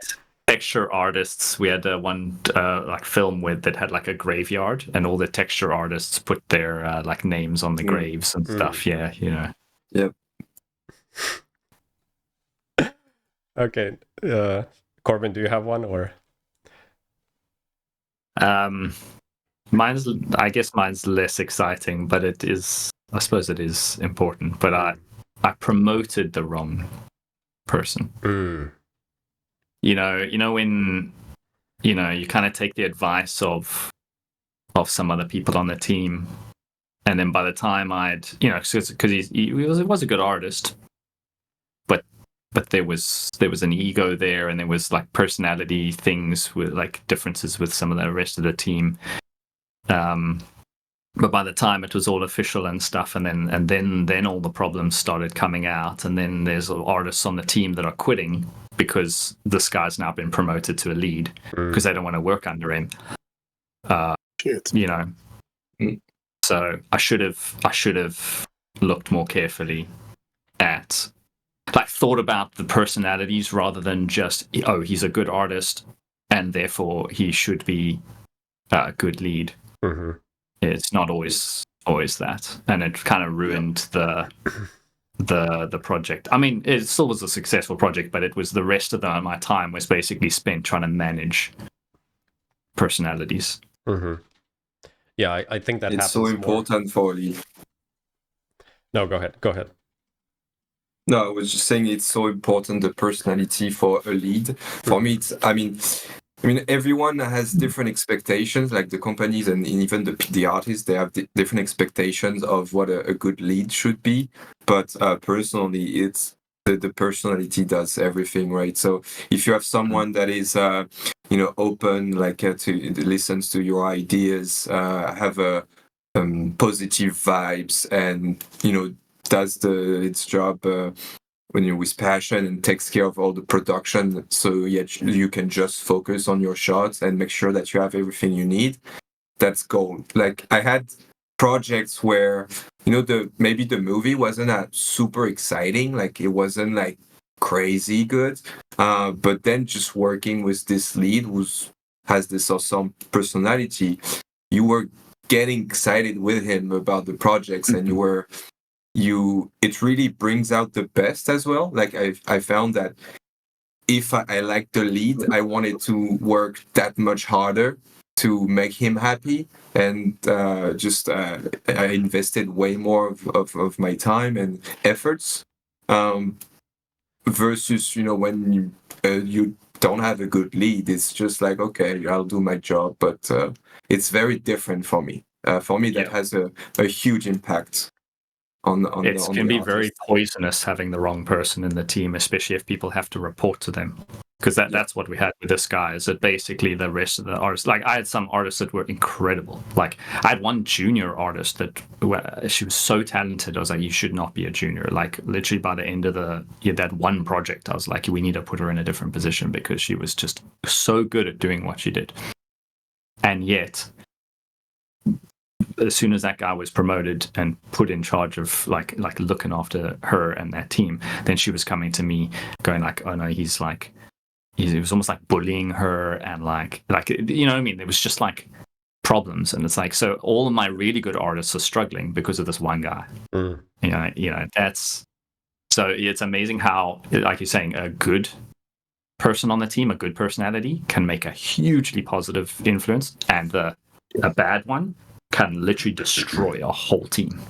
Speaker 2: texture artists. We had one like film that had like a graveyard, and all the texture artists put their like names on the graves and stuff. Yeah,
Speaker 4: Yep.
Speaker 1: Okay, Corbin, do you have one or?
Speaker 2: I guess mine's less exciting, but I suppose it is important. But I promoted the wrong person. You know when you kind of take the advice of some other people on the team, and then by the time because he was a good artist, but there was an ego there, and there was like personality things with like differences with some of the rest of the team. But by the time it was all official and stuff, and then all the problems started coming out, and then there's artists on the team that are quitting because this guy's now been promoted to a lead because they don't want to work under him.
Speaker 3: Shit.
Speaker 2: So I should have looked more carefully at, like, thought about the personalities rather than just, oh, he's a good artist and therefore he should be a good lead.
Speaker 1: Mm-hmm.
Speaker 2: It's not always that, and it kind of ruined the project. I mean, it still was a successful project, but it was the rest of my time was basically spent trying to manage personalities.
Speaker 1: Mm-hmm. Yeah, I think that
Speaker 4: it's
Speaker 1: happens
Speaker 4: so important for a lead.
Speaker 1: No, go ahead.
Speaker 4: No, I was just saying it's so important, the personality for a lead. For me, I mean, everyone has different expectations, like the companies and even the artists, they have different expectations of what a good lead should be. But personally, it's the personality does everything, right? So if you have someone that is, open, like to listens to your ideas, have a positive vibes, and does its job with passion and takes care of all the production, so you can just focus on your shots and make sure that you have everything you need. That's gold. Like, I had projects where maybe the movie wasn't super exciting, like it wasn't like crazy good, but then just working with this lead who has this awesome personality, you were getting excited with him about the projects, and it really brings out the best as well. Like I found that if I liked the lead, I wanted to work that much harder to make him happy, and I invested way more of my time and efforts, versus when you don't have a good lead. It's just like, okay, I'll do my job, but it's very different for me. That has a huge impact. It
Speaker 2: can be very poisonous having the wrong person in the team, especially if people have to report to them. Because that's what we had with this guy, is that basically the rest of the artists, like I had some artists that were incredible. Like I had one junior artist that she was so talented. I was like, you should not be a junior. Like literally by the end of that one project, I was like, we need to put her in a different position because she was just so good at doing what she did. And yet, as soon as that guy was promoted and put in charge of like looking after her and that team, then she was coming to me going like, oh no, he was almost like bullying her, and like you know what I mean? There was just like problems, and it's like, so all of my really good artists are struggling because of this one guy. That's so it's amazing how, like you're saying, a good person on the team, a good personality can make a hugely positive influence, and a bad one can literally destroy a whole team.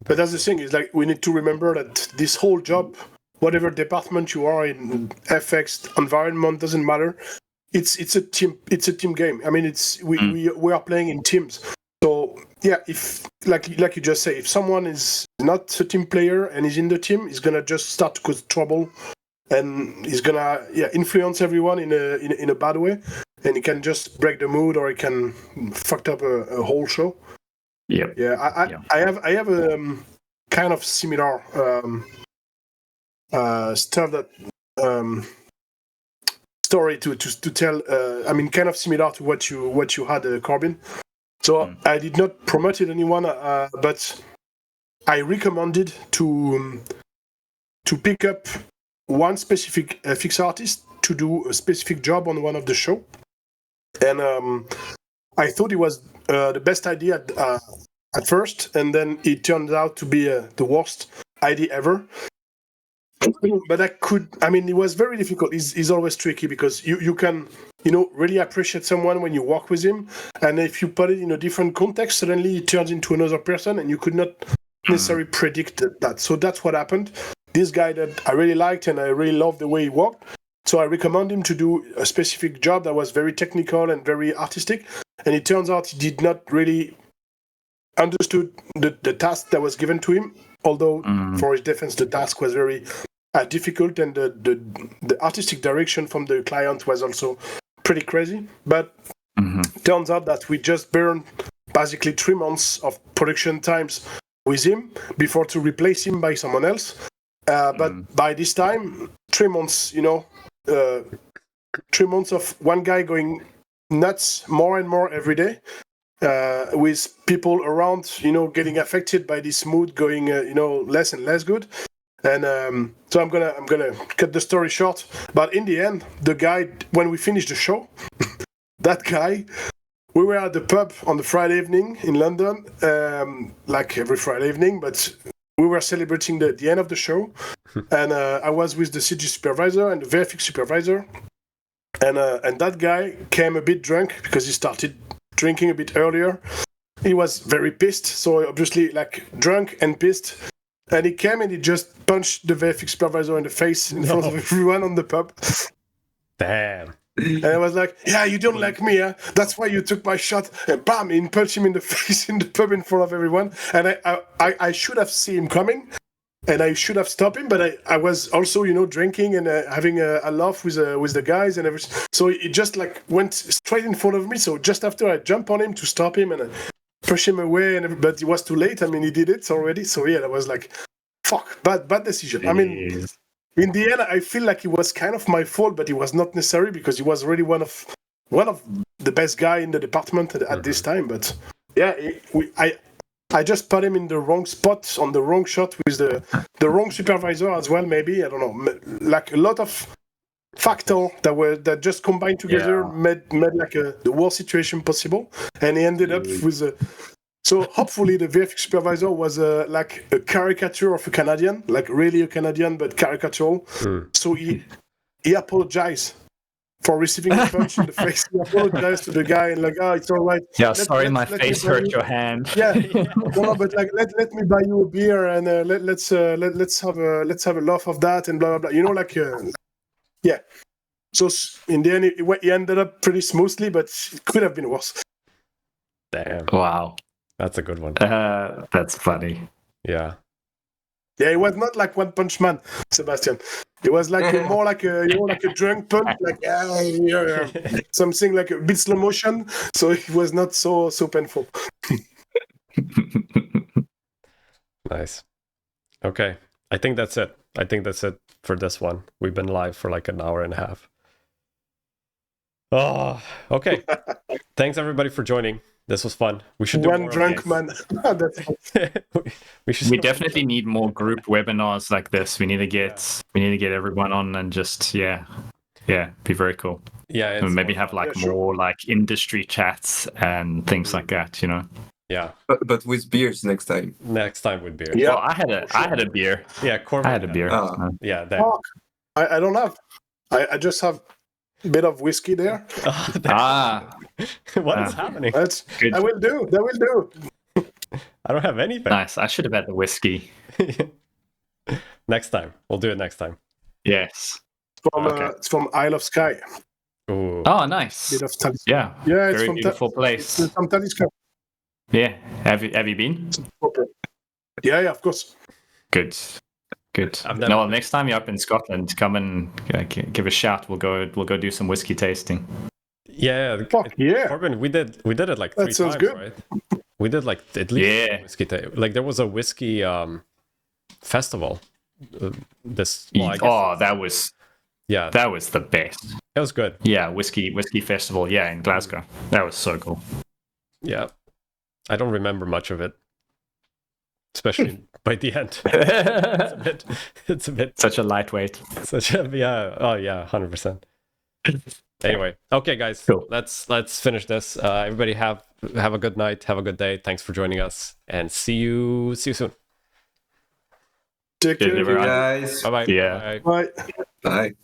Speaker 3: But that's the thing, is like we need to remember that this whole job, whatever department you are in, FX, environment, doesn't matter. It's a team game. I mean, we are playing in teams. So yeah, if like you just say, if someone is not a team player and is in the team, he's gonna just start to cause trouble, and he's gonna influence everyone in a bad way, and he can just break the mood, or he can fuck up a whole show.
Speaker 2: Yep.
Speaker 3: Yeah, I have a kind of similar stuff that story to tell. I mean, kind of similar to what you had, Corbin. So I did not promote it anyone, but I recommended to pick up one specific fix artist to do a specific job on one of the show, and I thought it was the best idea at first, and then it turned out to be the worst idea ever. But it was very difficult. It's always tricky, because you can, really appreciate someone when you work with him, and if you put it in a different context, suddenly it turns into another person, and you could not necessarily predict that. So that's what happened. This guy that I really liked, and I really loved the way he worked, so I recommend him to do a specific job that was very technical and very artistic, and it turns out he did not really understood the task that was given to him, although for his defense, the task was very difficult, and the artistic direction from the client was also pretty crazy. But turns out that we just burned basically 3 months of production times with him before to replace him by someone else. But by this time, 3 months, 3 months of one guy going nuts more and more every day, with people around, getting affected by this mood going, less and less good. And so I'm gonna cut the story short. But in the end, the guy, when we finished the show, that guy, we were at the pub on the Friday evening in London, like every Friday evening, but we were celebrating the end of the show, and I was with the CG supervisor and the VFX supervisor, and that guy came a bit drunk because he started drinking a bit earlier. He was very pissed, so obviously like drunk and pissed, and he came and he just punched the VFX supervisor in the face in front of everyone on the pub.
Speaker 1: Damn.
Speaker 3: And I was like, yeah, you don't like me, huh? That's why you took my shot. And bam, he punched him in the face in the pub in front of everyone. And I should have seen him coming, and I should have stopped him, but I was also, drinking and having a laugh with the guys and everything. So it just like went straight in front of me. So just after I jumped on him to stop him and push him away, but it was too late. I mean, he did it already. So yeah, that was like, fuck, bad decision.
Speaker 2: Jeez.
Speaker 3: I mean, in the end, I feel like it was kind of my fault, but it was not necessary, because he was really one of the best guy in the department at this time. But yeah, I just put him in the wrong spot on the wrong shot with the wrong supervisor as well. Maybe, I don't know, like a lot of factors that just combined together made like the worst situation possible, and he ended up with a. So hopefully the VFX supervisor was like a caricature of a Canadian, like really a Canadian, but caricatural. So he apologized for receiving a punch in the face. He apologized to the guy and like, oh, it's all right.
Speaker 2: Yeah, sorry, my face hurt your hand.
Speaker 3: Yeah, no, but like let me buy you a beer, and let's have a laugh of that and blah blah blah. Yeah. So in the end, he ended up pretty smoothly, but it could have been worse.
Speaker 1: Damn.
Speaker 2: Wow.
Speaker 1: That's a good one.
Speaker 2: That's funny.
Speaker 1: Yeah.
Speaker 3: Yeah, it was not like One Punch Man, Sebastian. It was like more like a drunk punch, like something like a bit slow motion. So it was not so painful.
Speaker 1: Nice. Okay, I think that's it. For this one. We've been live for like an hour and a half. Oh, okay. Thanks everybody for joining. This was fun. We should do
Speaker 3: one
Speaker 1: more
Speaker 3: drunk man.
Speaker 2: We definitely need more group webinars like this. We need to get everyone on and just be very cool.
Speaker 1: Yeah,
Speaker 2: and maybe have like more like industry chats and things like that.
Speaker 1: Yeah,
Speaker 4: but with beers next time.
Speaker 1: Next time with beer.
Speaker 2: Yeah, well, I had a beer.
Speaker 1: Yeah, Corbin
Speaker 2: I had a beer.
Speaker 1: Yeah, that.
Speaker 3: Oh, I don't have. I just have a bit of whiskey there.
Speaker 1: What is happening?
Speaker 3: I will do.
Speaker 1: I don't have anything.
Speaker 2: Nice. I should have had the whiskey.
Speaker 1: Next time. We'll do it next time.
Speaker 2: Yes.
Speaker 3: It's from Isle of Skye.
Speaker 1: Ooh.
Speaker 2: Oh, nice.
Speaker 3: Bit of Talisker.
Speaker 2: Yeah.
Speaker 3: Yeah, it's
Speaker 2: Very
Speaker 3: from
Speaker 2: beautiful place.
Speaker 3: It's from Talisker.
Speaker 2: Yeah. Have you been?
Speaker 3: Yeah, of course.
Speaker 2: Good.
Speaker 1: I've never
Speaker 2: No, well, next time you're up in Scotland, come and give a shout. We'll go do some whiskey tasting.
Speaker 1: Yeah.
Speaker 3: Fuck yeah.
Speaker 1: Corbin, we did it like 3
Speaker 3: That sounds
Speaker 1: times,
Speaker 3: good.
Speaker 1: right? We did like at least one whiskey like there was a whiskey festival.
Speaker 2: That was the best.
Speaker 1: It was good.
Speaker 2: Yeah, whiskey festival. Yeah, in Glasgow. That was so cool.
Speaker 1: Yeah. I don't remember much of it, especially by the end. It's a bit
Speaker 2: Such a lightweight.
Speaker 1: Oh yeah, 100%. Anyway, okay, guys,
Speaker 2: cool.
Speaker 1: Let's finish this. Everybody have a good night, have a good day. Thanks for joining us, and see you soon.
Speaker 3: Take care,
Speaker 4: guys.
Speaker 1: Bye bye.
Speaker 2: Yeah.
Speaker 3: Bye.
Speaker 4: Bye.